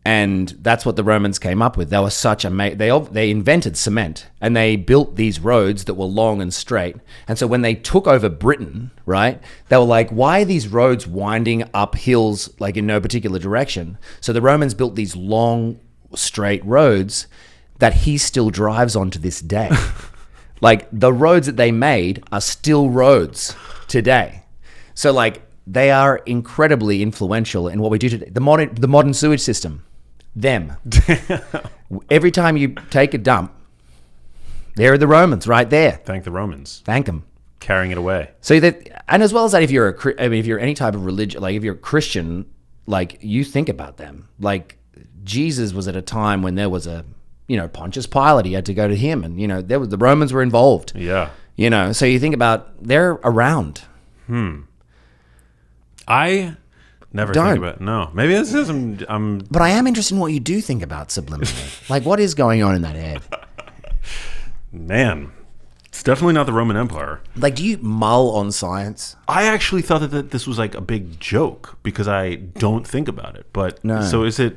And that's what the Romans came up with. They were they invented cement, and they built these roads that were long and straight. And so when they took over Britain, right, they were like, why are these roads winding up hills like in no particular direction? So the Romans built these long, straight roads that he still drives on to this day. Like, the roads that they made are still roads today. So like, they are incredibly influential in what we do today. The modern sewage system. Them. Every time you take a dump, there are the Romans right there. Thank the Romans. Thank them. Carrying it away. So that, and as well as that, if you're any type of religion, like if you're a Christian, like you think about them. Like Jesus was at a time when there was a Pontius Pilate, he had to go to him, and the Romans were involved. Yeah. So you think about, they're around. I never think about no. Maybe this is But I am interested in what you do think about subliminally. Like, what is going on in that head? Man, it's definitely not the Roman Empire. Like, do you mull on science? I actually thought that this was like a big joke because I don't think about it. But No. So is it?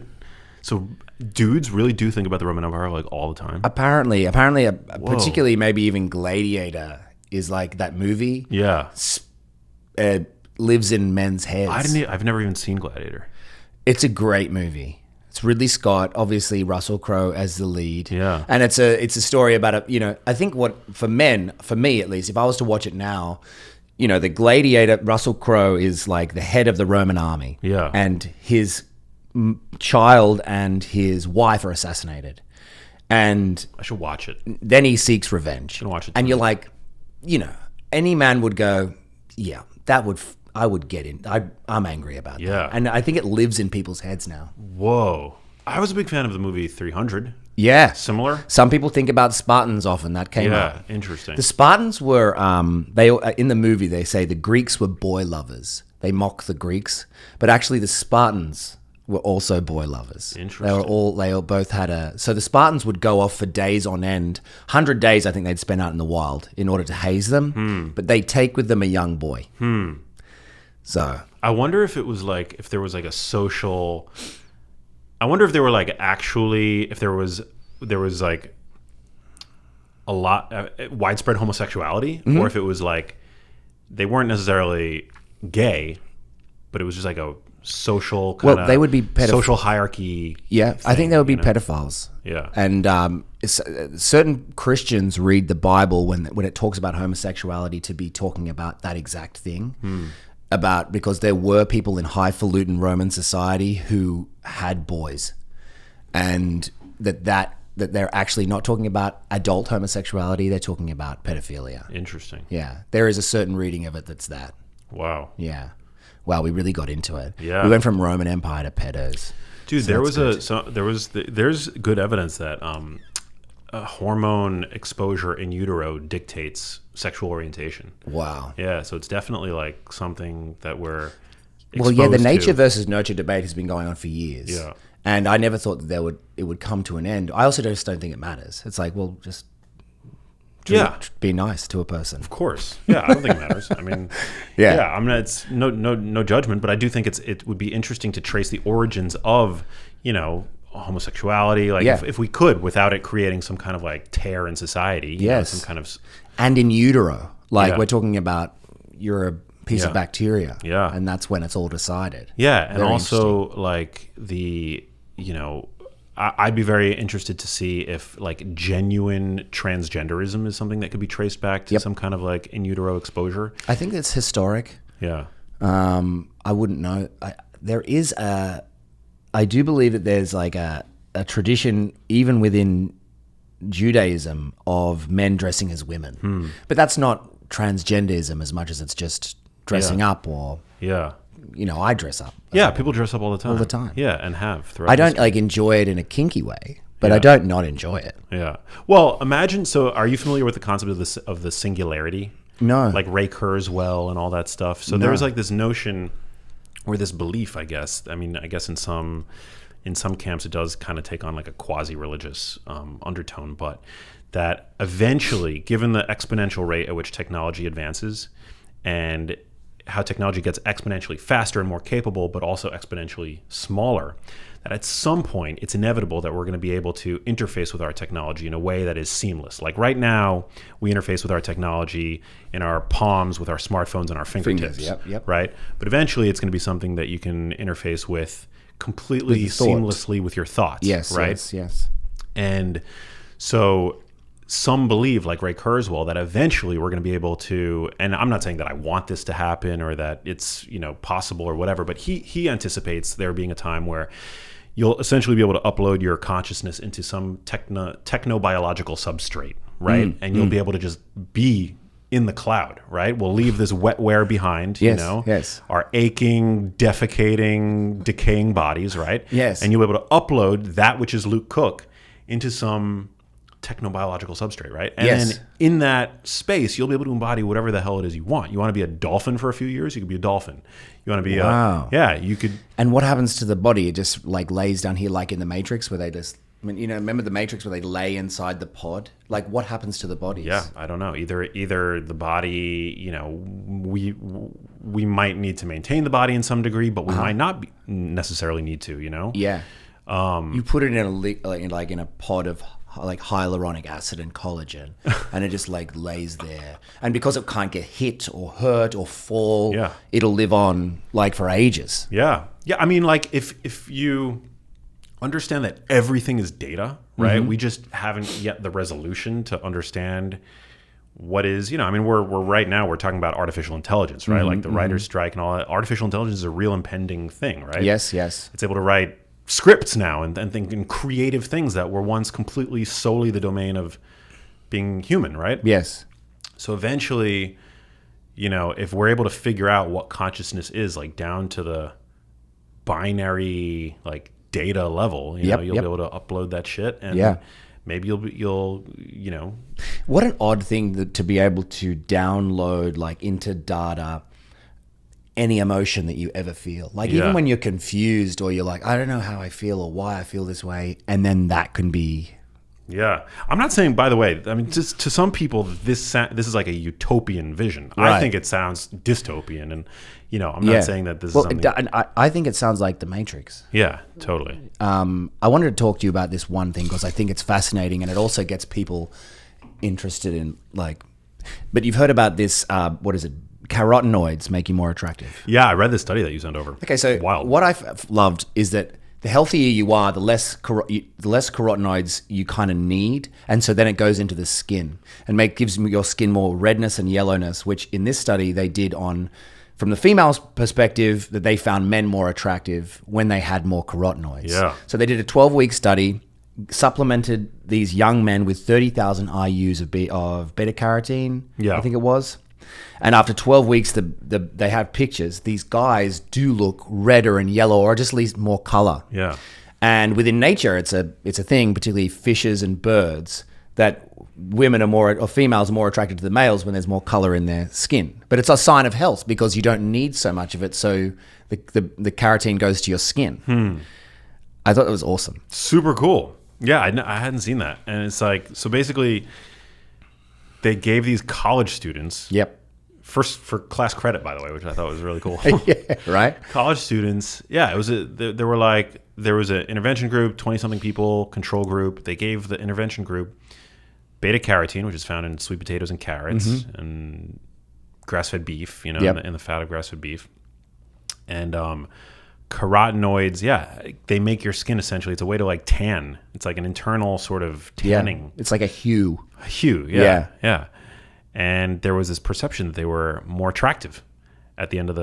So dudes really do think about the Roman Empire like all the time? Apparently, particularly maybe even Gladiator is like that movie. Yeah. Lives in men's heads. I've never even seen Gladiator. It's a great movie. It's Ridley Scott, obviously Russell Crowe as the lead. Yeah. And it's a story about I think for me at least, if I was to watch it now, the Gladiator, Russell Crowe is like the head of the Roman army. Yeah. And his child and his wife are assassinated. And I should watch it. then he seeks revenge. Gonna watch it And tonight. you're like, any man would go, yeah, I would get in. I'm angry about Yeah. that. And I think it lives in people's heads now. Whoa. I was a big fan of the movie 300. Yeah. Similar? Some people think about Spartans often. That came up. Yeah, interesting. The Spartans were, in the movie, they say the Greeks were boy lovers. They mock the Greeks. But actually the Spartans were also boy lovers. Interesting. They all both had so the Spartans would go off for days on end. 100 days, I think they'd spend out in the wild in order to haze them. But they'd take with them a young boy. So I wonder if it was like, if there was like a social, I wonder if they were like actually, if there was like a lot, widespread homosexuality, or if it was like, they weren't necessarily gay, but it was just like a social kind of they would be social hierarchy. yeah, I think they would be pedophiles. Yeah. And certain Christians read the Bible when it talks about homosexuality to be talking about that exact thing. Because there were people in highfalutin Roman society who had boys, and that they're actually not talking about adult homosexuality, they're talking about pedophilia. Interesting. Yeah, there is a certain reading of it that's that. Wow. Yeah. Wow, we really got into it. Yeah. We went from Roman Empire to pedos. Dude, So there's good evidence that hormone exposure in utero dictates sexual orientation. Wow. Yeah, so it's definitely like something that we're Well, yeah, the exposed nature to. versus nurture debate has been going on for years. Yeah. And I never thought that it would come to an end. I also just don't think it matters. It's like, well, just be nice to a person. Of course. Yeah, I don't think it matters. I mean, Yeah. I'm not. It's no judgment, but I do think it would be interesting to trace the origins of homosexuality, like Yeah. if we could, without it creating some kind of like tear in society. Yes. Some kind of. And in utero, like Yeah. we're talking about, you're a piece of Yeah. bacteria. Yeah. And that's when it's all decided. Yeah, and Very also like I'd be very interested to see if like genuine transgenderism is something that could be traced back to some kind of like in utero exposure. I think it's historic. Yeah. I wouldn't know. I do believe that there's like a tradition, even within Judaism, of men dressing as women. But that's not transgenderism as much as it's just dressing up, or, Yeah. I dress up. Yeah, people dress up all the time. All the time. Yeah, and have throughout. I don't like enjoy it in a kinky way, but I don't not enjoy it. Yeah. Well, imagine. So, are you familiar with the concept of the singularity? No. Like Ray Kurzweil and all that stuff. So there was like this notion, or this belief, I guess. I mean, I guess in some camps it does kind of take on like a quasi-religious undertone, but that eventually, given the exponential rate at which technology advances, and how technology gets exponentially faster and more capable, but also exponentially smaller, that at some point it's inevitable that we're going to be able to interface with our technology in a way that is seamless. Like right now, we interface with our technology in our palms, with our smartphones and our fingertips. Yep. Right? But eventually it's going to be something that you can interface with completely With thought. seamlessly with your thoughts. Yes, right? yes. And so some believe, like Ray Kurzweil, that eventually we're going to be able to, and I'm not saying that I want this to happen or that it's possible or whatever, but he anticipates there being a time where you'll essentially be able to upload your consciousness into some technobiological substrate, right? And you'll be able to just be in the cloud, right? We'll leave this wetware behind, Yes. our aching, defecating, decaying bodies, right? Yes. And you'll be able to upload that which is Luke Cook into some technobiological substrate, right? And Yes. then in that space, you'll be able to embody whatever the hell it is you want. You want to be a dolphin for a few years, you could be a dolphin. You want to be Wow. you could. And what happens to the body? It just like lays down here, like in the Matrix, where they just, I mean, remember the Matrix where they lay inside the pod? Like, what happens to the bodies? Yeah, I don't know. Either the body, we might need to maintain the body in some degree, but we might not necessarily need to, Yeah. You put it in in a pod of like hyaluronic acid and collagen, and it just like lays there. And because it can't get hit or hurt or fall, it'll live on like for ages. Yeah. Yeah. I mean, like if you understand that everything is data, right? We just haven't yet the resolution to understand what is, we're right now we're talking about artificial intelligence, right? Like the writer's strike and all that. Artificial intelligence is a real impending thing, right? Yes, yes. It's able to write scripts now and think in creative things that were once completely solely the domain of being human, right? Yes. So eventually, if we're able to figure out what consciousness is, like down to the binary like data level, you'll be able to upload that shit, and maybe you'll What an odd thing to be able to download like into data any emotion that you ever feel. Like even when you're confused or you're like, I don't know how I feel or why I feel this way, and then that can be. Yeah. I'm not saying, by the way, I mean, just to some people, this is like a utopian vision. Right. I think it sounds dystopian, and I'm not saying that this is something. I think it sounds like the Matrix. Yeah, totally. I wanted to talk to you about this one thing because I think it's fascinating, and it also gets people interested in like. But you've heard about this? What is it? Carotenoids make you more attractive. Yeah, I read the study that you sent over. Okay, so Wild. What I've loved is that the healthier you are, the less carotenoids you kind of need, and so then it goes into the skin and gives your skin more redness and yellowness. Which in this study they did from the female's perspective, that they found men more attractive when they had more carotenoids. Yeah. So they did a 12-week study, supplemented these young men with 30,000 IUs of beta carotene. Yeah. I think it was. And after 12 weeks, they have pictures. These guys do look redder and yellow, or just at least more color. Yeah. And within nature, it's a thing, particularly fishes and birds, that women or females are more attracted to the males when there's more color in their skin. But it's a sign of health because you don't need so much of it, so the carotene goes to your skin. I thought it was awesome. Super cool. Yeah, I hadn't seen that. And it's like, so basically, they gave these college students. Yep. First for class credit, by the way, which I thought was really cool. Yeah, right? College students, it was there was an intervention group, 20-something people, control group. They gave the intervention group beta carotene, which is found in sweet potatoes and carrots and grass-fed beef, in the fat of grass-fed beef. And carotenoids, they make your skin essentially. It's a way to like tan. It's like an internal sort of tanning. It's like a hue. Yeah. And there was this perception that they were more attractive at the end of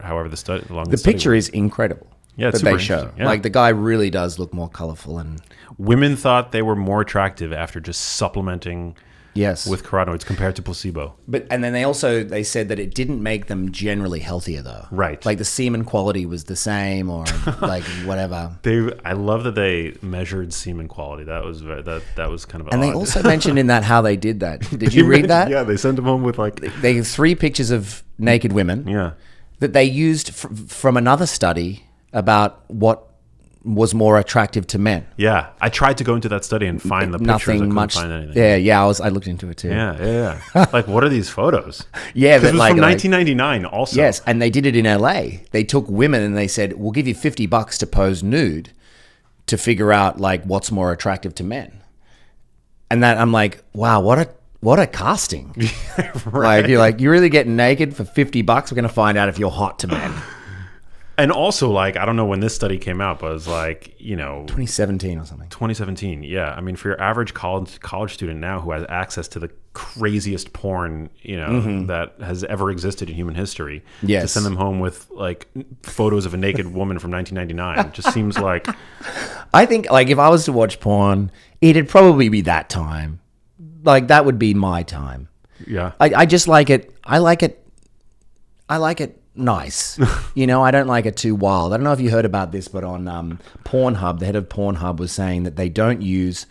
however the study. The picture is incredible. Yeah, it's that super they show. interesting. Yeah. Like the guy really does look more colorful, and women thought they were more attractive after just supplementing with carotenoids compared to placebo. And then they said that it didn't make them generally healthier though. Right. Like the semen quality was the same, or like whatever. I love that they measured semen quality. That was that was kind of And odd. they also mentioned in that how they did that. Did you read that? Yeah, they sent them home with like they have 3 pictures of naked women. Yeah. That they used from another study about what was more attractive to men. Yeah, I tried to go into that study and find the pictures. I couldn't find anything. Yeah. I looked into it too. Yeah. Like, what are these photos? Yeah, it was from 1999. Also, yes, and they did it in LA. They took women and they said, "We'll give you $50 to pose nude to figure out like what's more attractive to men." And that I'm like, wow, what a casting! Right. Like you're like, you really getting naked for $50? We're going to find out if you're hot to men. And also, like, I don't know when this study came out, but it was like, 2017 or something. 2017, yeah. I mean, for your average college student now who has access to the craziest porn, that has ever existed in human history, to send them home with, like, photos of a naked woman from 1999, it just seems like... I think, like, if I was to watch porn, it'd probably be that time. Like, that would be my time. Yeah. I just like it. I like it nice. You know, I don't like it too wild. I don't know if you heard about this, but on Pornhub, the head of Pornhub was saying that they don't use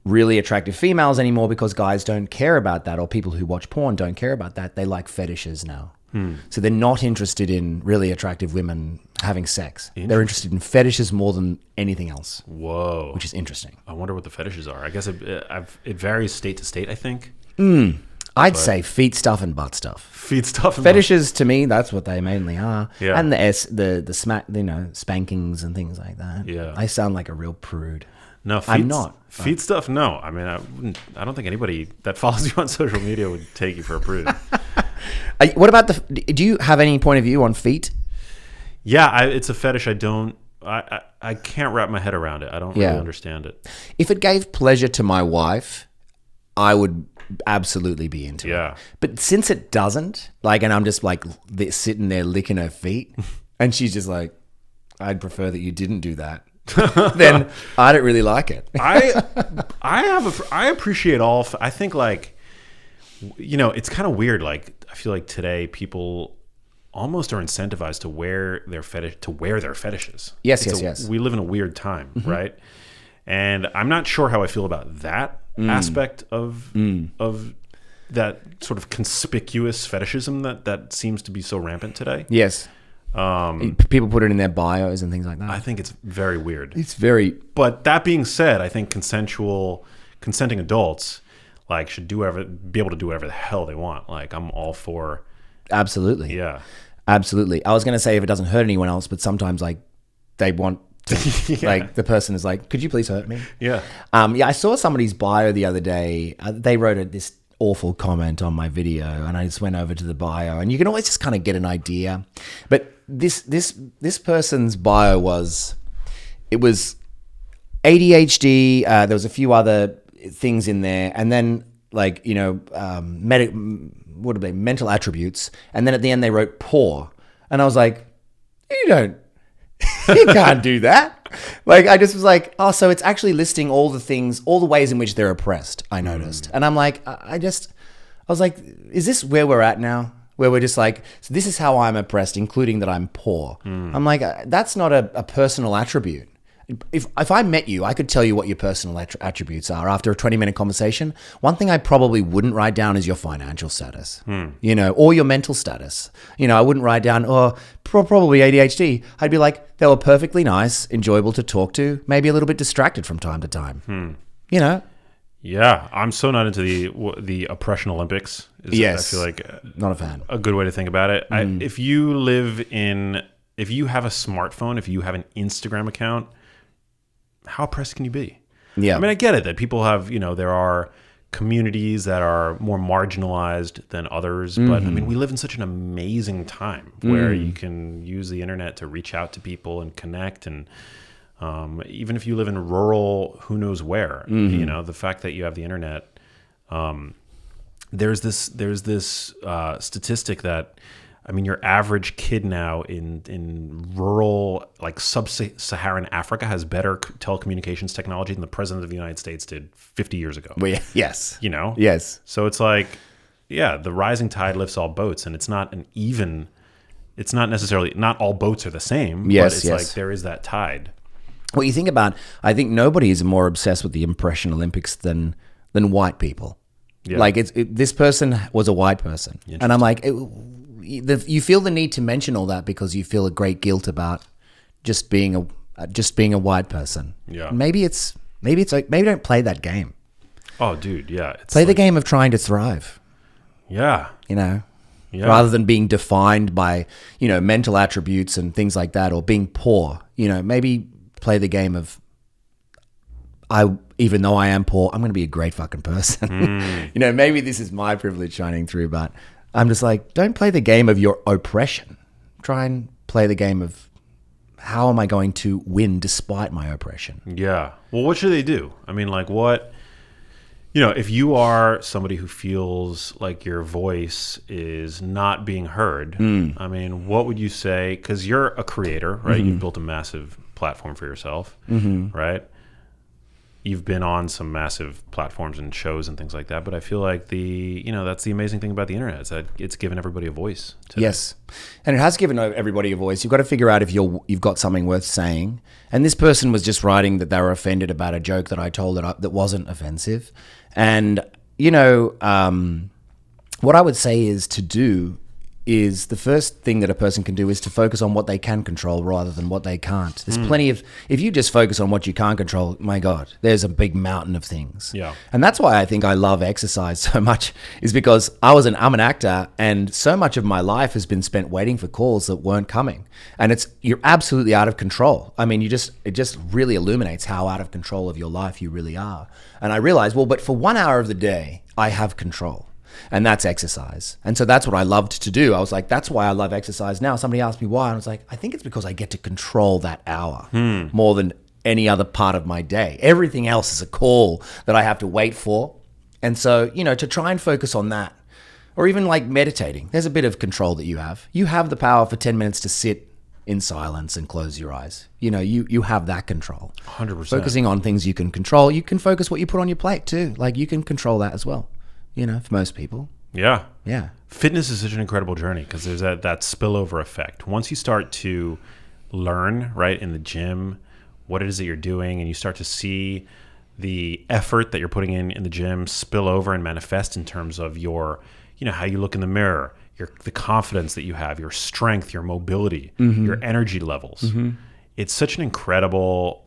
really attractive females anymore because guys don't care about that, or people who watch porn don't care about that. They like fetishes now. So they're not interested in really attractive women having sex. They're interested in fetishes more than anything else. Whoa. Which is interesting. I wonder what the fetishes are. I guess it varies state to state, I think. I'd say feet stuff and butt stuff. Feet stuff and Fetishes, to me, that's what they mainly are. Yeah. And the smack, spankings and things like that. Yeah. I sound like a real prude. No, I'm not. Feet stuff, no. I mean, I don't think anybody that follows you on social media would take you for a prude. What about do you have any point of view on feet? Yeah, it's a fetish. I can't wrap my head around it. I don't really understand it. If it gave pleasure to my wife, I would absolutely be into it. But since it doesn't, and I'm just sitting there licking her feet, and she's just like, I'd prefer that you didn't do that. Then I don't really like it. I appreciate all. I think it's kind of weird. I feel like today people almost are incentivized to wear their fetishes. Yes. We live in a weird time, right? And I'm not sure how I feel about that aspect of that sort of conspicuous fetishism that seems to be so rampant today. Yes. People put it in their bios and things like that. I think it's very weird. But that being said, I think consenting adults should be able to do whatever the hell they want. I'm all for. Absolutely. Yeah. Absolutely. I was going to say if it doesn't hurt anyone else, but sometimes they want to, the person is like, could you please hurt me? Yeah. I saw somebody's bio the other day. They wrote this awful comment on my video, and I just went over to the bio, and you can always just kind of get an idea. But this person's bio was ADHD. There was a few other things in there, and then mental attributes, and then at the end they wrote poor, and I was like, you can't do that. I just was like, oh, so it's actually listing all the ways in which they're oppressed. I noticed, and I'm like, I was like, is this where we're at now? Where we're just like, so this is how I'm oppressed, including that I'm poor. I'm like, that's not a personal attribute. If I met you, I could tell you what your personal attributes are after a 20-minute conversation. One thing I probably wouldn't write down is your financial status, or your mental status. I wouldn't write down, probably ADHD. I'd be like, they were perfectly nice, enjoyable to talk to, maybe a little bit distracted from time to time. Yeah, I'm so not into the oppression Olympics. Yes, I feel like not a fan. A good way to think about it. If you have a smartphone, if you have an Instagram account, how oppressed can you be? Yeah. I mean, I get it that people have, there are communities that are more marginalized than others. But I mean, we live in such an amazing time where you can use the internet to reach out to people and connect. And even if you live in rural, who knows where, the fact that you have the internet, there's this statistic that, I mean, your average kid now in rural, sub-Saharan Africa has better telecommunications technology than the president of the United States did 50 years ago. Well, yes. Yes. So it's the rising tide lifts all boats, and it's not it's not necessarily, not all boats are the same, but it's there is that tide. Well, you think about, I think nobody is more obsessed with the Impression Olympics than white people. Yeah. This person was a white person. And I'm like, you feel the need to mention all that because you feel a great guilt about just being a white person. Yeah. Maybe don't play that game. Oh, dude, yeah. Play the game of trying to thrive. Yeah. Yeah. Rather than being defined by, mental attributes and things like that, or being poor. Maybe play the game of, even though I am poor, I'm going to be a great fucking person. Maybe this is my privilege shining through, but I'm just like, don't play the game of your oppression. Try and play the game of, how am I going to win despite my oppression? Yeah. Well, what should they do? I mean, what, if you are somebody who feels like your voice is not being heard, I mean, what would you say? Because you're a creator, right? You've built a massive platform for yourself, right? you've been on some massive platforms and shows and things like that, but I feel like that's the amazing thing about the internet is that it's given everybody a voice today. Yes, and it has given everybody a voice. You've got to figure out if you've got something worth saying. And this person was just writing that they were offended about a joke that I told that wasn't offensive. And what I would say is is the first thing that a person can do is to focus on what they can control rather than what they can't. There's plenty of, if you just focus on what you can't control, my God, there's a big mountain of things. Yeah. And that's why I think I love exercise so much, is because I'm an actor, and so much of my life has been spent waiting for calls that weren't coming. And you're absolutely out of control. I mean, it just really illuminates how out of control of your life you really are. And I realized, but for 1 hour of the day, I have control. And that's exercise. And so that's what I loved to do. I was like, that's why I love exercise now. Somebody asked me why. And I was like, I think it's because I get to control that hour more than any other part of my day. Everything else is a call that I have to wait for. And so, to try and focus on that, or even like meditating, there's a bit of control that you have. You have the power for 10 minutes to sit in silence and close your eyes. You have that control. 100%. Focusing on things you can control. You can focus what you put on your plate too. Like you can control that as well. For most people. Yeah. Yeah. Fitness is such an incredible journey because there's that spillover effect. Once you start to learn, right, in the gym, what it is that you're doing, and you start to see the effort that you're putting in the gym spill over and manifest in terms of your, how you look in the mirror, the confidence that you have, your strength, your mobility, your energy levels. It's such an incredible,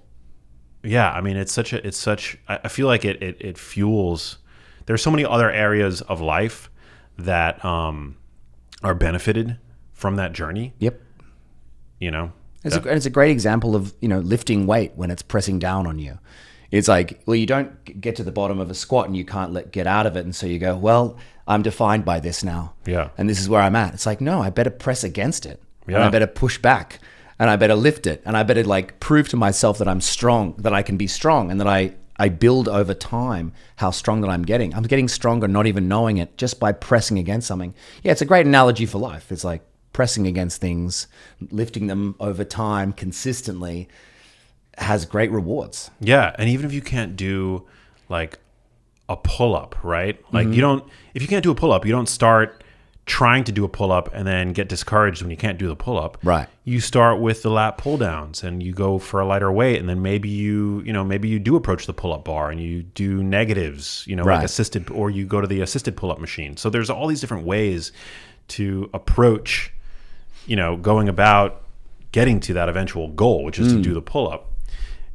I mean, I feel like it fuels. There's so many other areas of life that are benefited from that journey. Yep. It's a great example of, lifting weight when it's pressing down on you. It's like, well, you don't get to the bottom of a squat and you can't get out of it. And so you go, well, I'm defined by this now. Yeah. And this is where I'm at. It's like, no, I better press against it. Yeah. And I better push back. And I better lift it. And I better prove to myself that I'm strong, that I can be strong, and that I build over time how strong that I'm getting. I'm getting stronger, not even knowing it, just by pressing against something. Yeah, it's a great analogy for life. It's like pressing against things, lifting them over time consistently has great rewards. Yeah, and even if you can't do like a pull-up, right? Like if you can't do a pull-up, you don't start trying to do a pull-up and then get discouraged when you can't do the pull-up. Right. You start with the lat pull-downs and you go for a lighter weight, and then maybe you do approach the pull-up bar and you do negatives, like assisted, or you go to the assisted pull-up machine. So there's all these different ways to approach, going about getting to that eventual goal, which is to do the pull-up.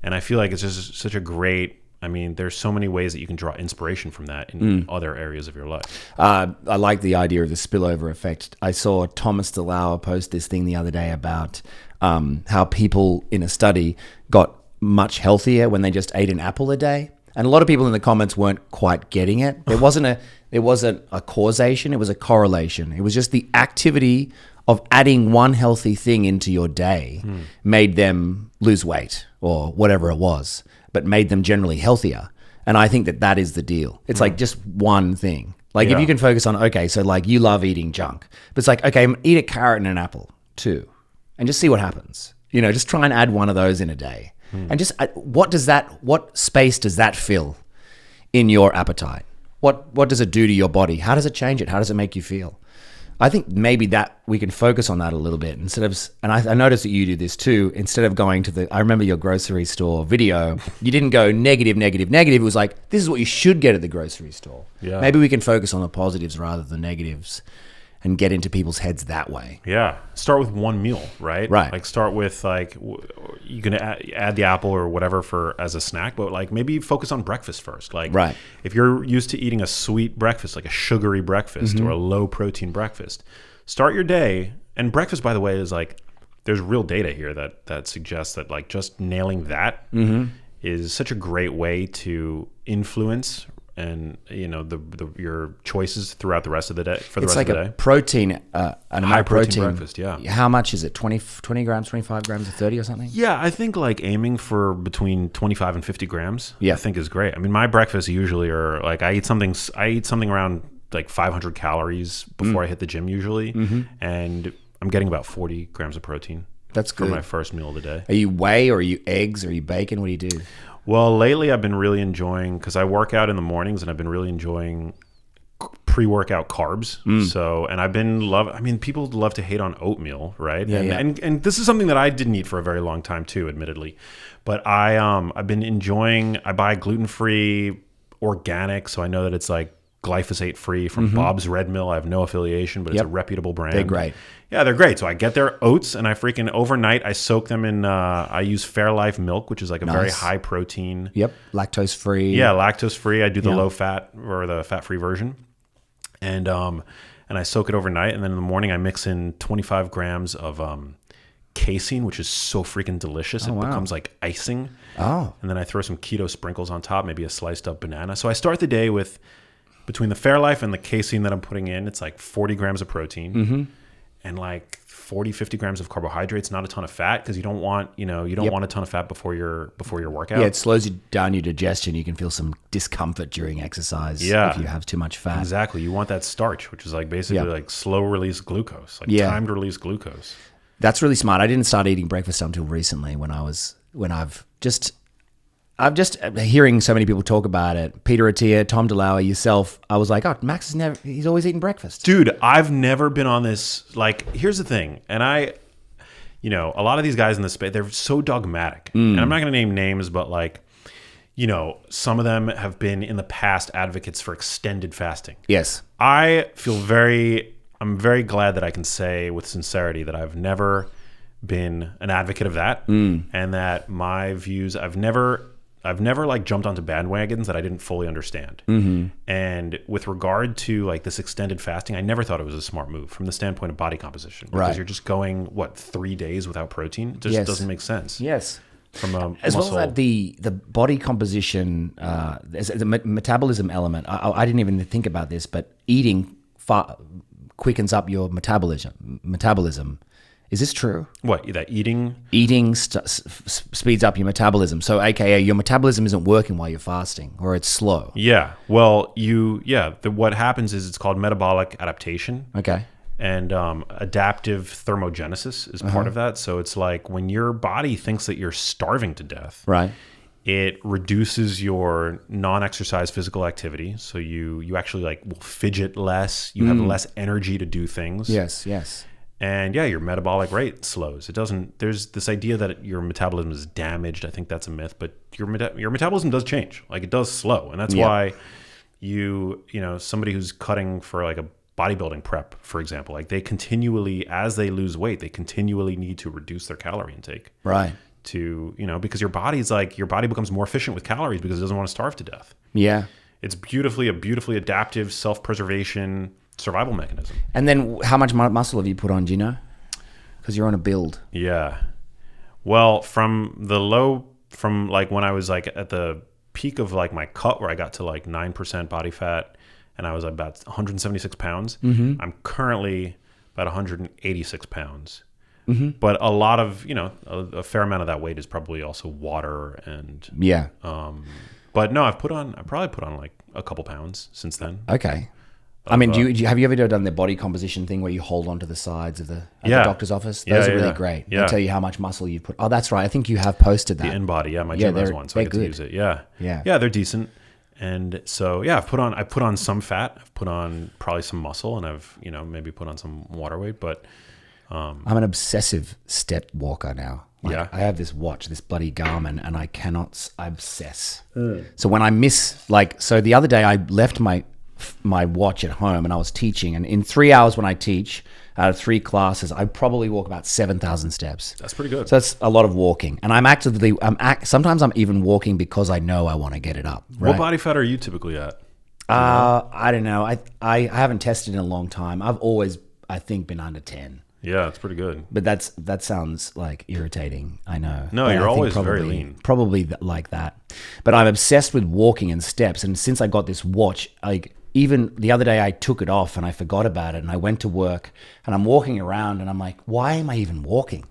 And I feel like it's just such a great, there's so many ways that you can draw inspiration from that in other areas of your life. I like the idea of the spillover effect. I saw Thomas DeLauer post this thing the other day about how people in a study got much healthier when they just ate an apple a day. And a lot of people in the comments weren't quite getting it. It wasn't a causation, it was a correlation. It was just the activity of adding one healthy thing into your day made them lose weight or whatever it was, but made them generally healthier. And I think that is the deal. It's like just one thing. Like if you can focus on, okay, so like you love eating junk, but it's like, okay, eat a carrot and an apple too, and just see what happens. Just try and add one of those in a day. And just, what space does that fill in your appetite? What does it do to your body? How does it change it? How does it make you feel? I think maybe that we can focus on that a little bit instead of, and I noticed that you do this too, instead of going to I remember your grocery store video, you didn't go negative. It was like, this is what you should get at the grocery store. Yeah. Maybe we can focus on the positives rather than negatives and get into people's heads that way. Yeah. Start with one meal, right? Right. Like start with you can add the apple or whatever as a snack, but like maybe focus on breakfast first. Like if you're used to eating a sweet breakfast, like a sugary breakfast or a low protein breakfast, start your day. And breakfast, by the way, is like, there's real data here that suggests that like just nailing that is such a great way to influence and your choices throughout the rest of the day. It's like a protein, an high protein breakfast. Yeah. How much is it? 20 grams, 25 grams, or 30 or something? Yeah, I think like aiming for between 25 and 50 grams. Yeah. I think is great. I mean, my breakfasts usually are like I eat something around like 500 calories before I hit the gym usually, and I'm getting about 40 grams of protein. That's good for my first meal of the day. Are you whey or are you eggs or are you bacon? What do you do? Well, lately I've been really enjoying, because I work out in the mornings, and I've been really enjoying pre-workout carbs. So, and I mean, people love to hate on oatmeal, right? And this is something that I didn't eat for a very long time too, admittedly. But I've been enjoying, I buy gluten-free organic, so I know that it's like glyphosate free from Bob's Red Mill. I have no affiliation, but it's a reputable brand. They're great. Yeah, they're great. So I get their oats, and I freaking overnight I soak them in. I use Fairlife milk, which is like a very high protein. Yep, lactose free. Yeah, lactose free. I do the low fat or the fat free version, and I soak it overnight, and then in the morning I mix in 25 grams of casein, which is so freaking delicious. It becomes like icing. Oh, and then I throw some keto sprinkles on top, maybe a sliced up banana. So I start the day with, between the Fairlife and the casein that I'm putting in, it's like 40 grams of protein. And like 40, 50 grams of carbohydrates, not a ton of fat, because you don't want, want a ton of fat before your workout. Yeah, it slows you down your digestion. You can feel some discomfort during exercise if you have too much fat. Exactly. You want that starch, which is like basically like slow release glucose, like timed release glucose. That's really smart. I didn't start eating breakfast until recently I've just hearing so many people talk about it. Peter Attia, Tom DeLauer, yourself. I was like, oh, Max he's always eating breakfast. Dude, I've never been on this. Like, here's the thing. And a lot of these guys in this space, they're so dogmatic. And I'm not going to name names, but like, some of them have been in the past advocates for extended fasting. Yes. I'm very glad that I can say with sincerity that I've never been an advocate of that. And that my views, I've never like jumped onto bandwagons that I didn't fully understand. And with regard to like this extended fasting, I never thought it was a smart move from the standpoint of body composition, because you're just going 3 days without protein. It just doesn't make sense. Yes. From a as muscle. well as the body composition, the metabolism element. I didn't even think about this, but eating quickens up your metabolism. Is this true? What, that eating? Eating speeds up your metabolism. So, AKA, your metabolism isn't working while you're fasting, or it's slow. Yeah. Well, what happens is it's called metabolic adaptation. Okay. And adaptive thermogenesis is part of that. So it's like when your body thinks that you're starving to death, right? It reduces your non-exercise physical activity. So you actually like will fidget less. You have less energy to do things. Yes, yes. And your metabolic rate slows. It doesn't. There's this idea that your metabolism is damaged. I think that's a myth, but your metabolism does change. Like, it does slow, and that's why somebody who's cutting for like a bodybuilding prep, for example, like they continually, as they lose weight, they continually need to reduce their calorie intake. Right. To because your body becomes more efficient with calories because it doesn't want to starve to death. Yeah. It's a beautifully adaptive self-preservation survival mechanism. And then how much muscle have you put on, do you know? Because you're on a build. Yeah. Well, from like when I was like at the peak of like my cut, where I got to like 9% body fat and I was about 176 pounds, I'm currently about 186 pounds. But a lot of, a fair amount of that weight is probably also water and... Yeah. But no, I've probably put on like a couple pounds since then. Okay. I mean, have you ever done the body composition thing where you hold onto the sides of the doctor's office? Those are really great. They tell you how much muscle you've put. Oh, that's right. I think you have posted that. The InBody, my gym has one, so I get to use it. Yeah, they're decent. And so I put on some fat. I've put on probably some muscle, and I've maybe put on some water weight. But I'm an obsessive step walker now. I have this watch, this bloody Garmin, and I obsess. So when I miss, so the other day I left my watch at home and I was teaching, and in 3 hours when I teach out of 3 classes, I probably walk about 7,000 steps. That's pretty good. So that's a lot of walking, and sometimes I'm even walking because I know I want to get it up. Right? What body fat are you typically at? I don't know. I haven't tested in a long time. I've always, I think, been under 10. Yeah, it's pretty good. But that sounds like irritating. I know. No, you're always very lean. Probably like that. But I'm obsessed with walking and steps, and since I got this watch, even the other day I took it off and I forgot about it, and I went to work and I'm walking around and I'm like, why am I even walking?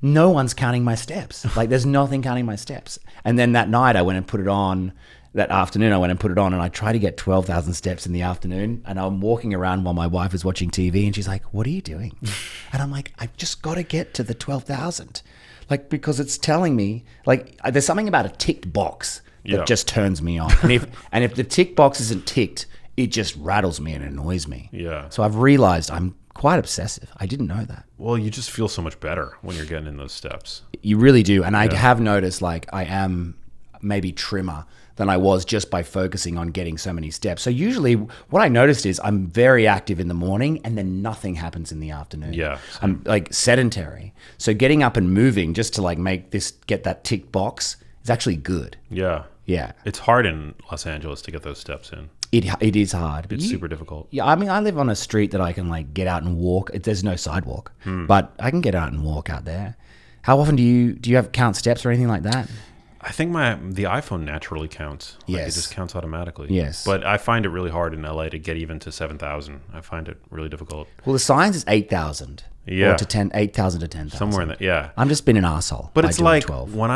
No one's counting my steps. There's nothing counting my steps. And then that night I went and put it on. That afternoon I went and put it on, and I tried to get 12,000 steps in the afternoon, and I'm walking around while my wife is watching TV, and she's like, what are you doing? And I'm like, I've just got to get to the 12,000. Like, because it's telling me, like, there's something about a ticked box that Yeah. just turns me on. And if the tick box isn't ticked, it just rattles me and annoys me. Yeah. So I've realized I'm quite obsessive. I didn't know that. Well, you just feel so much better when you're getting in those steps. You really do. And I have noticed, like, I am maybe trimmer than I was just by focusing on getting so many steps. So usually what I noticed is I'm very active in the morning and then nothing happens in the afternoon. Yeah. I'm like sedentary. So getting up and moving just to like get that tick box is actually good. Yeah. Yeah. It's hard in Los Angeles to get those steps in. It is hard. It's super difficult. Yeah, I mean, I live on a street that I can like get out and walk. There's no sidewalk, but I can get out and walk out there. How often do you have count steps or anything like that? I think the iPhone naturally counts. Like Yes. It just counts automatically. Yes. But I find it really hard in LA to get even to 7,000. I find it really difficult. Well, the science is 8,000. Yeah. Or to 8,000 to 10,000. Somewhere in that, yeah. I'm just been an asshole. But by it's doing like 12. when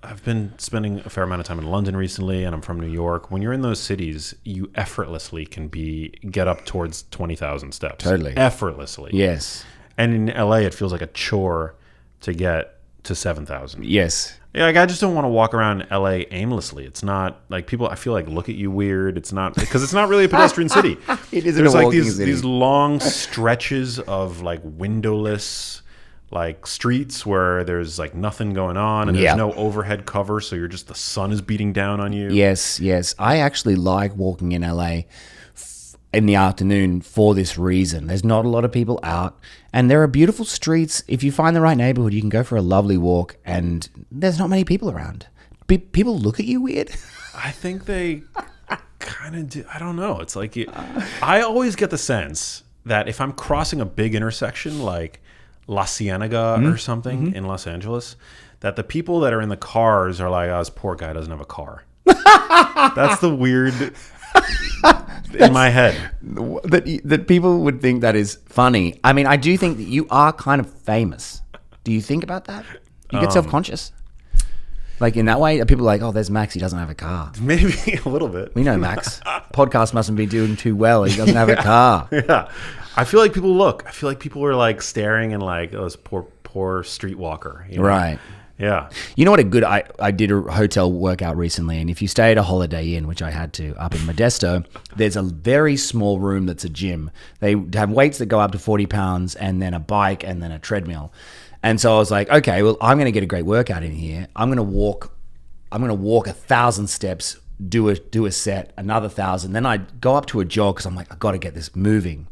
I've been spending a fair amount of time in London recently, and I'm from New York. When you're in those cities, you effortlessly can get up towards 20,000 steps. Totally. Effortlessly. Yes. And in LA, it feels like a chore to get to 7,000. Yes. Yeah, like I just don't want to walk around LA aimlessly. It's not like people, I feel like, look at you weird. It's not, because it's not really a pedestrian city. It isn't There's a like walking city. these long stretches of like windowless like streets where there's like nothing going on and Yeah. there's no overhead cover, so you're just, the sun is beating down on you. Yes, yes. I actually like walking in LA in the afternoon for this reason. There's not a lot of people out, and there are beautiful streets. If you find the right neighborhood, you can go for a lovely walk, and there's not many people around. People look at you weird. I think they kind of do. I don't know. It's like I always get the sense that if I'm crossing a big intersection like La Cienega or something in Los Angeles, that the people that are in the cars are like, oh, this poor guy doesn't have a car. That's the weird in my head. That people would think that is funny. I mean, I do think that you are kind of famous. Do you think about that? You get self-conscious? Like in that way, people are like, oh, there's Max, he doesn't have a car. Maybe a little bit. We know Max. Podcast mustn't be doing too well. He doesn't have a car. Yeah. I feel like people look. I feel like people are like staring and like, oh, this poor streetwalker. You know? Right. Yeah. You know what? I did a hotel workout recently, and if you stay at a Holiday Inn, which I had to up in Modesto, there's a very small room that's a gym. They have weights that go up to 40 pounds, and then a bike, and then a treadmill. And so I was like, okay, well, I'm going to get a great workout in here. I'm going to walk 1,000 steps, do a set, another 1,000. Then I go up to a jog because I'm like, I've got to get this moving.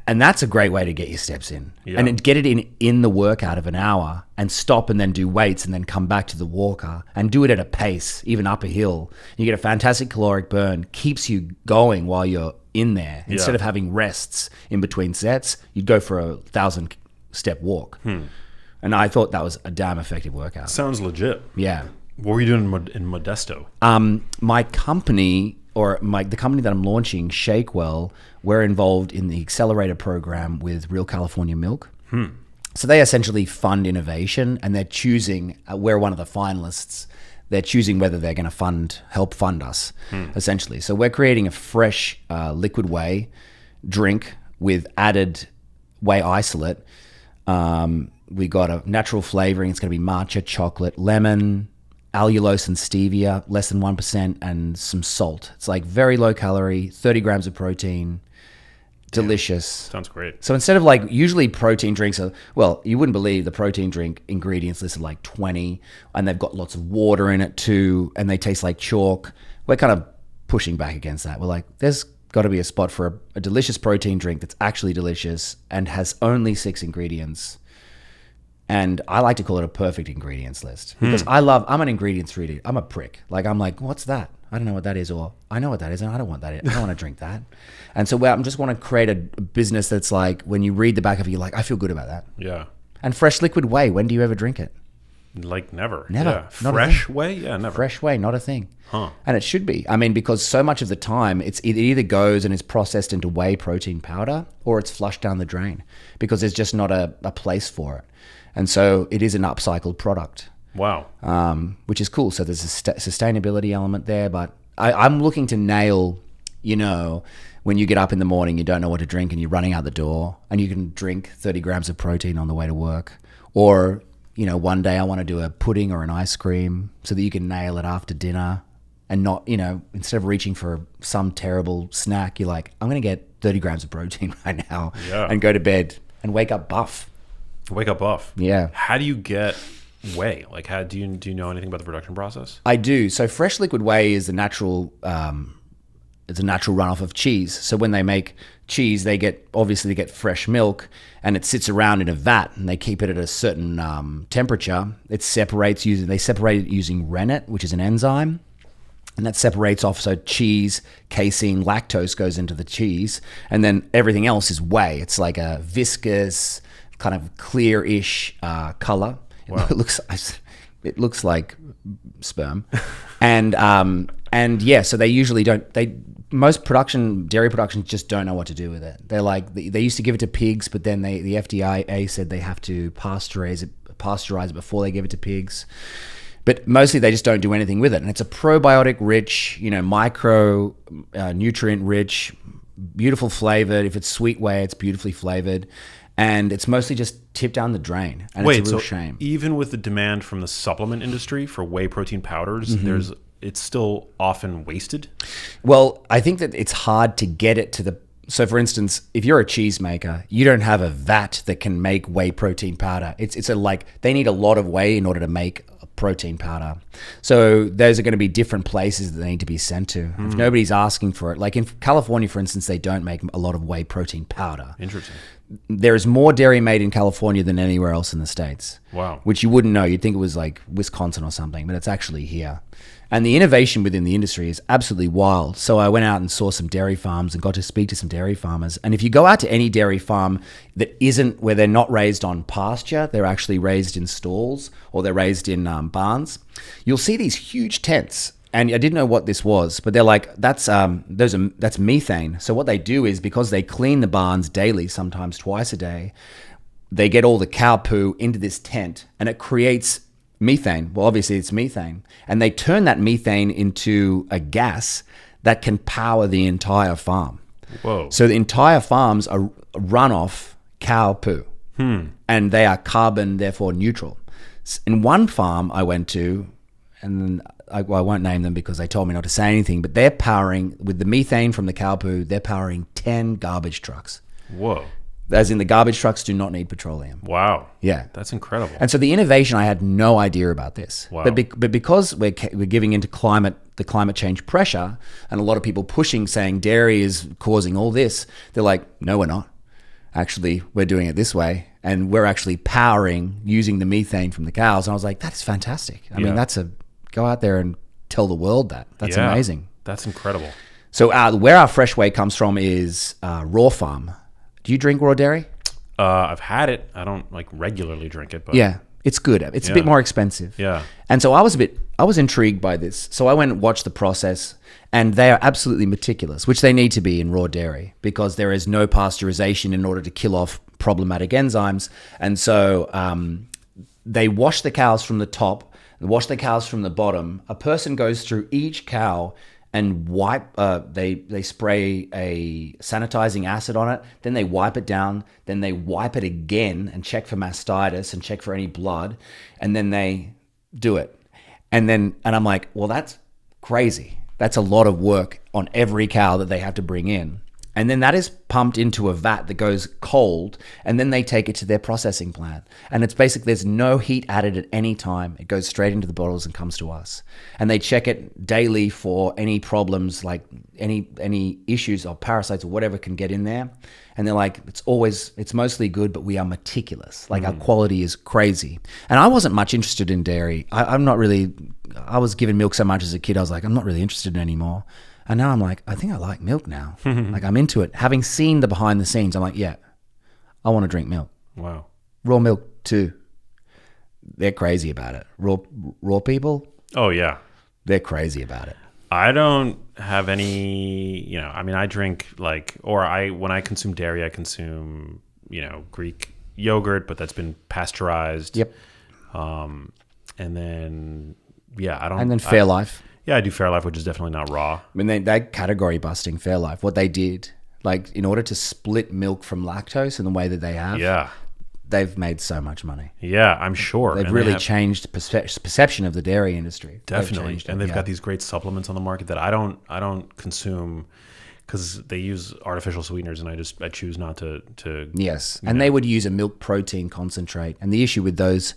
And that's a great way to get your steps in. Yeah. And get it in the workout of an hour and stop and then do weights and then come back to the walker and do it at a pace, even up a hill. You get a fantastic caloric burn, keeps you going while you're in there. Instead of having rests in between sets, you'd go for 1,000 step walk. And I thought that was a damn effective workout. Sounds legit. Yeah. What were you doing in Modesto? My company, the company that I'm launching, Shakewell, we're involved in the accelerator program with Real California Milk. So they essentially fund innovation, and they're choosing, we're one of the finalists, they're choosing whether they're going to help fund us, essentially. So we're creating a fresh liquid whey drink with added whey isolate. We got a natural flavoring. It's going to be matcha, chocolate, lemon, allulose and stevia, less than 1%, and some salt. It's like very low calorie, 30 grams of protein, delicious. Sounds great. So instead of like, usually protein drinks are, well, you wouldn't believe the protein drink ingredients listed like 20, and they've got lots of water in it too, and they taste like chalk. We're kind of pushing back against that. We're like, there's got to be a spot for a delicious protein drink that's actually delicious and has only 6 ingredients. And I like to call it a perfect ingredients list because I'm an ingredients reader. I'm a prick. Like, I'm like, what's that? I don't know what that is, or I know what that is, and I don't want that. I don't want to drink that. And so I just want to create a business that's like, when you read the back of it, you're like, I feel good about that. Yeah. And fresh liquid whey, when do you ever drink it? Like never. Never. Yeah. Not a Fresh thing. whey? Yeah, never. Fresh whey, not a thing. Huh. And it should be. I mean, because so much of the time, it either goes and is processed into whey protein powder, or it's flushed down the drain because there's just not a place for it. And so it is an upcycled product. Wow. Which is cool. So there's a sustainability element there, but I'm looking to nail, when you get up in the morning, you don't know what to drink and you're running out the door, and you can drink 30 grams of protein on the way to work, or one day I want to do a pudding or an ice cream so that you can nail it after dinner and not, instead of reaching for some terrible snack, you're like, I'm going to get 30 grams of protein right now and go to bed and wake up buff. Wake up buff. Yeah. How do you get whey? Like, how do you know anything about the production process? I do. So fresh liquid whey is the natural, it's a natural runoff of cheese. So when they make cheese, they get fresh milk, and it sits around in a vat, and they keep it at a certain temperature. They separate it using rennet, which is an enzyme, and that separates off. So cheese, casein, lactose goes into the cheese, and then everything else is whey. It's like a viscous, kind of clear-ish color. Wow. It looks like sperm, and yeah. So they usually don't. Most dairy production just don't know what to do with it. They're like, they used to give it to pigs, but then the FDA said they have to pasteurize it before they give it to pigs. But mostly they just don't do anything with it. And it's a probiotic rich, micro nutrient rich, beautiful flavored. If it's sweet whey, it's beautifully flavored. And it's mostly just tipped down the drain. And it's a real shame. Even with the demand from the supplement industry for whey protein powders, it's still often wasted? Well, I think that it's hard to get it to the... So, for instance, if you're a cheesemaker, you don't have a vat that can make whey protein powder. They need a lot of whey in order to make a protein powder. So those are going to be different places that they need to be sent to. If nobody's asking for it, like in California, for instance, they don't make a lot of whey protein powder. Interesting. There is more dairy made in California than anywhere else in the States. Wow. Which you wouldn't know. You'd think it was like Wisconsin or something, but it's actually here. And the innovation within the industry is absolutely wild. So I went out and saw some dairy farms and got to speak to some dairy farmers. And if you go out to any dairy farm that isn't where they're not raised on pasture, they're actually raised in stalls or they're raised in barns, you'll see these huge tents. And I didn't know what this was, but they're like, that's methane. So what they do is, because they clean the barns daily, sometimes twice a day, they get all the cow poo into this tent and it creates methane. Well, obviously it's methane. And they turn that methane into a gas that can power the entire farm. Whoa. So the entire farms are run off cow poo. And they are carbon, therefore neutral. In one farm I went to, and I won't name them because they told me not to say anything, but they're powering, with the methane from the cow poo, they're powering 10 garbage trucks. Whoa. As in, the garbage trucks do not need petroleum. Wow. Yeah. That's incredible. And so the innovation, I had no idea about this. Wow. But because we're giving into the climate change pressure, and a lot of people pushing, saying dairy is causing all this, they're like, no, we're not. Actually, we're doing it this way. And we're actually powering using the methane from the cows. And I was like, that is fantastic. I mean, go out there and tell the world that. That's amazing. That's incredible. So where our fresh whey comes from is Raw Farm. Do you drink raw dairy? I've had it. I don't regularly drink it, but yeah, it's good. It's a bit more expensive. Yeah. And so I was intrigued by this. So I went and watched the process, and they are absolutely meticulous, which they need to be in raw dairy, because there is no pasteurization in order to kill off problematic enzymes. And so they wash the cows from the top, wash the cows from the bottom. A person goes through each cow and wipe, they spray a sanitizing acid on it, then they wipe it down, then they wipe it again and check for mastitis and check for any blood, and then they do it. And I'm like, well, that's crazy. That's a lot of work on every cow that they have to bring in. And then that is pumped into a vat that goes cold, and then they take it to their processing plant. And it's basically, there's no heat added at any time. It goes straight into the bottles and comes to us. And they check it daily for any problems, like any issues or parasites or whatever can get in there. And they're like, it's mostly good, but we are meticulous. Like, our quality is crazy. And I wasn't much interested in dairy. I was given milk so much as a kid, I was like, I'm not really interested in it anymore. And now I'm like, I think I like milk now. Like, I'm into it. Having seen the behind the scenes, I'm like, yeah, I want to drink milk. Wow. Raw milk too. They're crazy about it. Raw people. Oh yeah. They're crazy about it. I don't have any, I drink when I consume dairy, I consume, Greek yogurt, but that's been pasteurized. Yep. And then, I don't. And then Fairlife. Yeah, I do Fairlife, which is definitely not raw. I mean, that category busting Fairlife, what they did, in order to split milk from lactose in the way that they have, they've made so much money. Yeah, I'm sure. They've really changed perception of the dairy industry. Definitely. They've got these great supplements on the market that I don't consume because they use artificial sweeteners, and I choose not to. Yes, and they would use a milk protein concentrate. And the issue with those,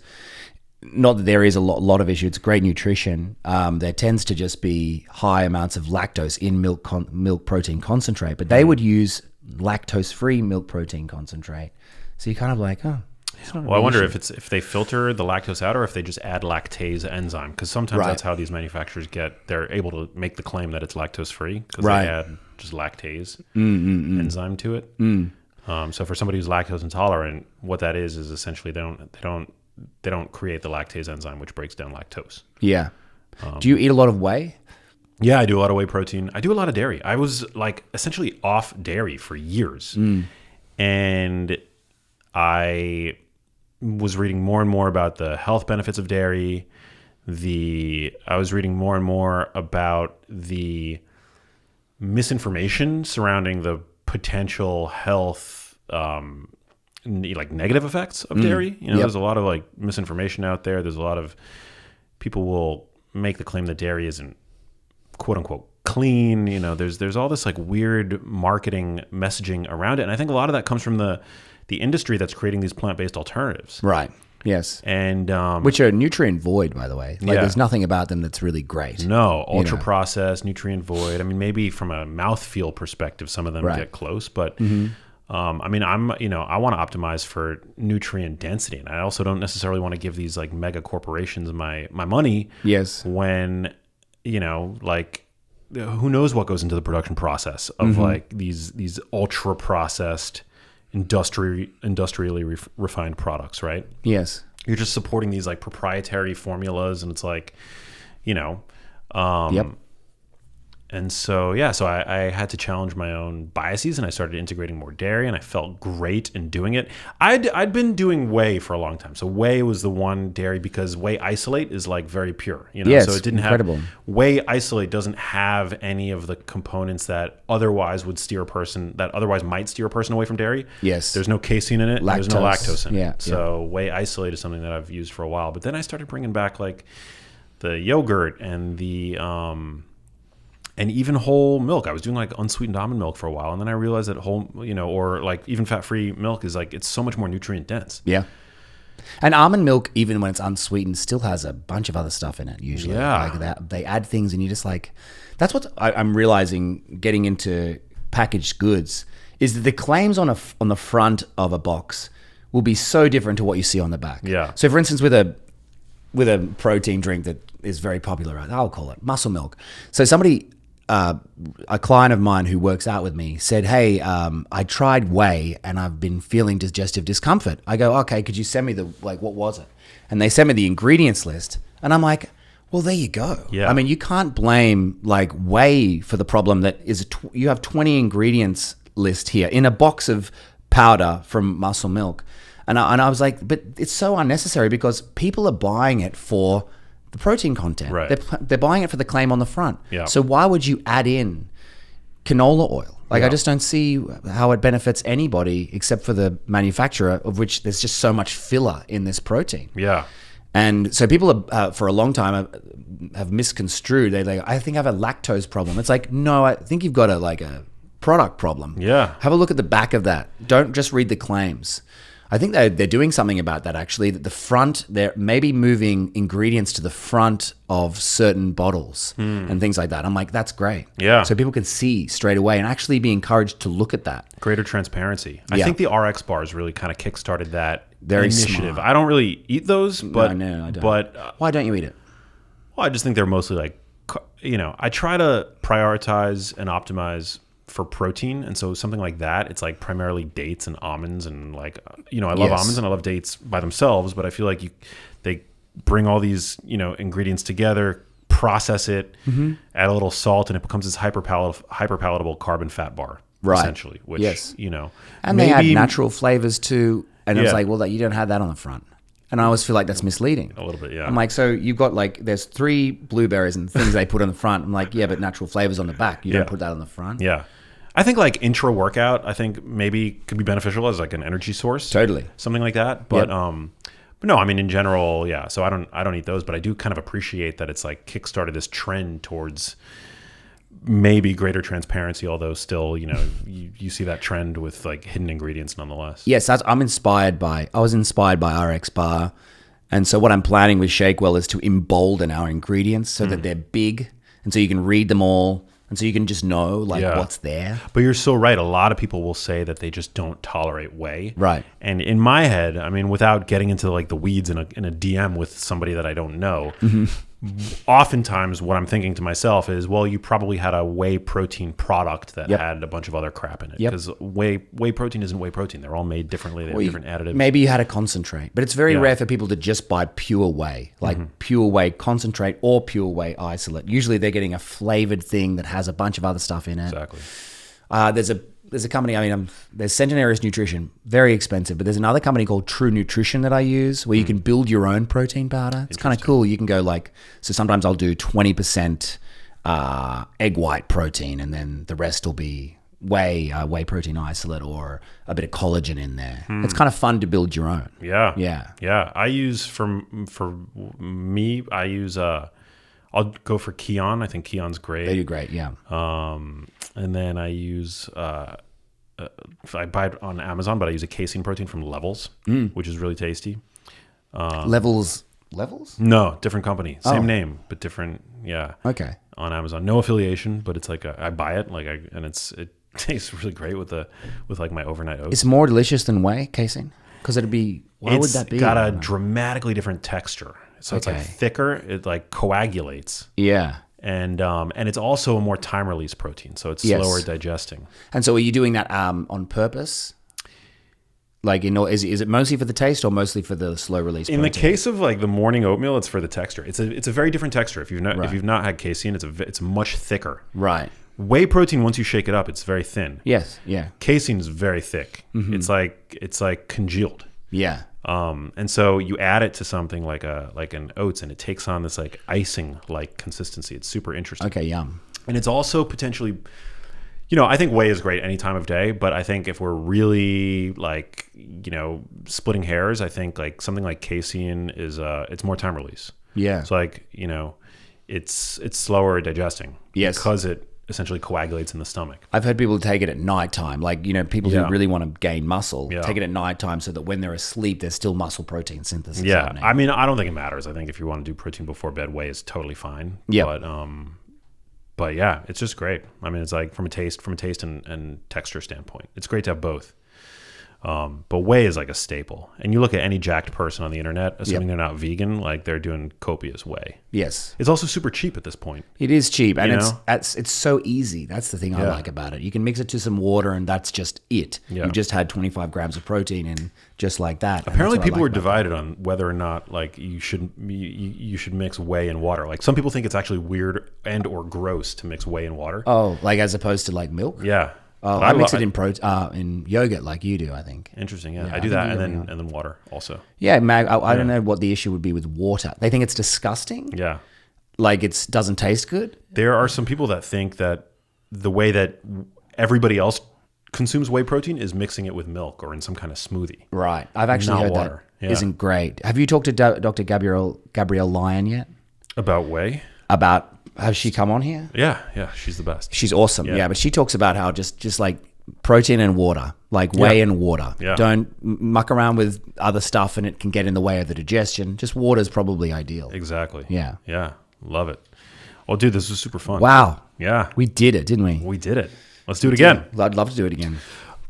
not that there is a lot of issue, it's great nutrition. There tends to just be high amounts of lactose in milk protein concentrate, but they would use lactose-free milk protein concentrate. So you're kind of like, oh. Well, I wonder if they filter the lactose out or if they just add lactase enzyme, because sometimes that's how these manufacturers they're able to make the claim that it's lactose free because they add just lactase enzyme to it. So for somebody who's lactose intolerant, what that is essentially they don't create the lactase enzyme, which breaks down lactose. Yeah. Do you eat a lot of whey? Yeah, I do a lot of whey protein. I do a lot of dairy. I was like essentially off dairy for years, and I was reading more and more about the health benefits of dairy. I was reading more and more about the misinformation surrounding the potential health, like negative effects of dairy. There's a lot of like misinformation out there. There's a lot of people will make the claim that dairy isn't quote unquote clean. There's all this like weird marketing messaging around it, and I think a lot of that comes from the industry that's creating these plant-based alternatives. Right. Yes. And which are nutrient void, by the way. There's nothing about them that's really great. No, ultra processed, nutrient void. I mean, maybe from a mouthfeel perspective, some of them get close, but I mean, I want to optimize for nutrient density, and I also don't necessarily want to give these like mega corporations my money. Yes. When like who knows what goes into the production process of like these ultra processed industrially refined products, right? Yes. You're just supporting these like proprietary formulas, and it's like, And so, I had to challenge my own biases, and I started integrating more dairy, and I felt great in doing it. I'd been doing whey for a long time. So whey was the one dairy, because whey isolate is like very pure, Yes, so it didn't incredible. Whey isolate doesn't have any of the components that otherwise might steer a person away from dairy. Yes. There's no casein in it. There's no lactose in it. Yeah. So whey isolate is something that I've used for a while, but then I started bringing back like the yogurt and the, and even whole milk. I was doing like unsweetened almond milk for a while, and then I realized that whole, or like even fat-free milk is like, it's so much more nutrient dense. Yeah. And almond milk, even when it's unsweetened, still has a bunch of other stuff in it usually. Yeah. Like that, they add things, and you just like, that's what I'm realizing getting into packaged goods is that the claims on the front of a box will be so different to what you see on the back. Yeah. So for instance, with a protein drink that is very popular, right? I'll call it muscle milk. So somebody, a client of mine who works out with me said, hey, I tried whey and I've been feeling digestive discomfort. I go, okay, could you send me what was it? And they sent me the ingredients list, and I'm like, well, there you go. Yeah. I mean, you can't blame like whey for the problem that is you have 20 ingredients list here in a box of powder from muscle milk. And I was like, but it's so unnecessary because people are buying it for the protein content. Right. They're buying it for the claim on the front. Yeah. So why would you add in canola oil? Like, Yeah. I just don't see how it benefits anybody except for the manufacturer, of which there's just so much filler in this protein. Yeah. And so people are, for a long time have misconstrued. They're like, I think I have a lactose problem. It's like, no, I think you've got a product problem. Yeah. Have a look at the back of that. Don't just read the claims. I think they're doing something about that, actually. That the front, they're maybe moving ingredients to the front of certain bottles and things like that. I'm like, that's great. Yeah. So people can see straight away and actually be encouraged to look at that. Greater transparency. I Yeah. think the RX bars really kind of kickstarted that Very initiative. smart. I don't really eat those, but No, I don't. But Why don't you eat it? well, I just think they're mostly like, I try to prioritize and optimize for protein, and so something like that, it's like primarily dates and almonds, and like, I love Yes. almonds and I love dates by themselves, but I feel like they bring all these ingredients together, process it, add a little salt, and it becomes this hyperpalatable carbon fat bar, Right. essentially. Which Yes. And maybe, they add natural flavors too. And it's Yeah. like, well, you don't have that on the front. And I always feel like that's misleading. a little bit, yeah. I'm like, so you've got there's 3 blueberries and things they put on the front. I'm like, yeah, but natural flavors on the back. You Yeah. don't put that on the front. Yeah. I think like intra workout, I think maybe could be beneficial as like an energy source. Totally. Something like that. But no, I mean in general, yeah. So I don't eat those, but I do kind of appreciate that it's like kickstarted this trend towards maybe greater transparency, although still, you see that trend with like hidden ingredients nonetheless. Yes, I was inspired by RX Bar. And so what I'm planning with Shakewell is to embolden our ingredients so that they're big and so you can read them all and so you can just know what's there. But you're so right. A lot of people will say that they just don't tolerate whey. Right. And in my head, I mean, without getting into like the weeds in a DM with somebody that I don't know, oftentimes what I'm thinking to myself is, well, you probably had a whey protein product that had a bunch of other crap in it. Because whey protein isn't whey protein. They're all made differently. They have different additives. Maybe you had a concentrate. But it's very rare for people to just buy pure whey, like pure whey concentrate or pure whey isolate. Usually they're getting a flavored thing that has a bunch of other stuff in it. Exactly. There's a company, there's Centenarius Nutrition, very expensive, but there's another company called True Nutrition that I use where you can build your own protein powder. It's kind of cool. You can go so sometimes I'll do 20% egg white protein and then the rest will be whey protein isolate or a bit of collagen in there. It's kind of fun to build your own. Yeah. Yeah. Yeah. I use, for me, I'll go for Kion. I think Kion's great. They do great, yeah. And then I use, I buy it on Amazon, but I use a casein protein from Levels, which is really tasty. Levels? No, different company. Same name, but different, yeah. Okay. On Amazon. No affiliation, but it's like, I buy it, and it tastes really great with like my overnight oats. It's more delicious than whey casein? Because would that be? It's got a dramatically different texture. So it's like thicker. It like coagulates. Yeah. And it's also a more time release protein, so it's slower digesting. And so, are you doing that on purpose? Like, is it mostly for the taste or mostly for the slow release protein? In the case of like the morning oatmeal, it's for the texture. It's a very different texture. If you've not had casein, it's much thicker. Right. Whey protein, once you shake it up, it's very thin. Yes. Yeah. Casein is very thick. It's like congealed. Yeah. And so you add it to something like an oats, and it takes on this like icing like consistency. It's super interesting. Okay, yum. And it's also potentially, I think whey is great any time of day, but I think if we're really like, splitting hairs, I think like something like casein is it's more time release. Yeah. It's like, it's slower digesting. Yes. Because it essentially coagulates in the stomach. I've heard people take it at nighttime, like, people who really want to gain muscle, take it at nighttime so that when they're asleep, there's still muscle protein synthesis happening. I mean, I don't think it matters. I think if you want to do protein before bed, whey is totally fine. Yeah. But yeah, it's just great. I mean, it's like from a taste and texture standpoint, it's great to have both. But whey is like a staple. And you look at any jacked person on the internet, assuming they're not vegan, like they're doing copious whey. Yes. It's also super cheap at this point. It is cheap. And it's so easy. That's the thing I like about it. You can mix it to some water and that's just it. Yeah. You just had 25 grams of protein in just like that. Apparently people were divided on whether or not like you should mix whey and water. Like some people think it's actually weird and or gross to mix whey and water. Oh, like as opposed to like milk? Yeah. Oh, I mix it in yogurt like you do, I think. Interesting, yeah. I do that and then water also. Yeah, Mag, I don't know what the issue would be with water. They think it's disgusting. Yeah. Like it doesn't taste good. There are some people that think that the way that everybody else consumes whey protein is mixing it with milk or in some kind of smoothie. Right. I've actually heard water. That isn't great. Have you talked to Dr. Gabrielle Lyon yet? About whey? Has she come on here? Yeah, she's the best. She's awesome. Yeah, but she talks about how just like protein and water, like whey and water. Yeah. Don't muck around with other stuff and it can get in the way of the digestion. Just water is probably ideal. Exactly. Yeah. Yeah. Love it. Well, dude, this was super fun. Wow. Yeah. We did it, didn't we? We did it. Let's do it again. I'd love to do it again.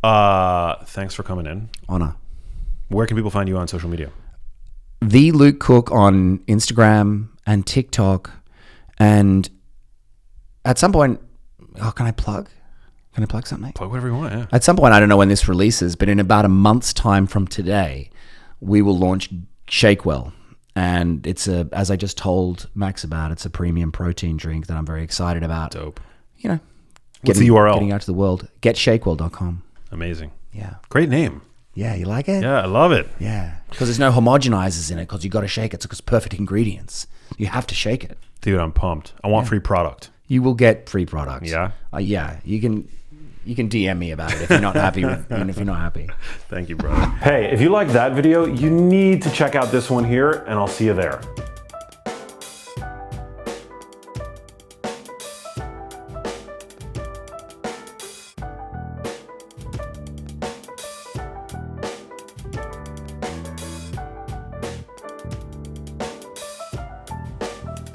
Thanks for coming in. Honor. Where can people find you on social media? The Luke Cook on Instagram and TikTok. And at some point, can I plug? Can I plug something? Plug whatever you want, yeah. At some point, I don't know when this releases, but in about a month's time from today, we will launch Shakewell. And it's as I just told Max about, it's a premium protein drink that I'm very excited about. Dope. What's the URL? Getting out to the world. GetShakewell.com. Amazing. Yeah. Great name. Yeah, you like it? Yeah, I love it. Yeah. Because there's no homogenizers in it because you got to shake it. It's perfect ingredients. You have to shake it. Dude, I'm pumped. I want free product. You will get free products. Yeah? Yeah. You can You can DM me about it if you're not happy even if you're not happy. Thank you, brother. Hey, if you like that video, you need to check out this one here, and I'll see you there.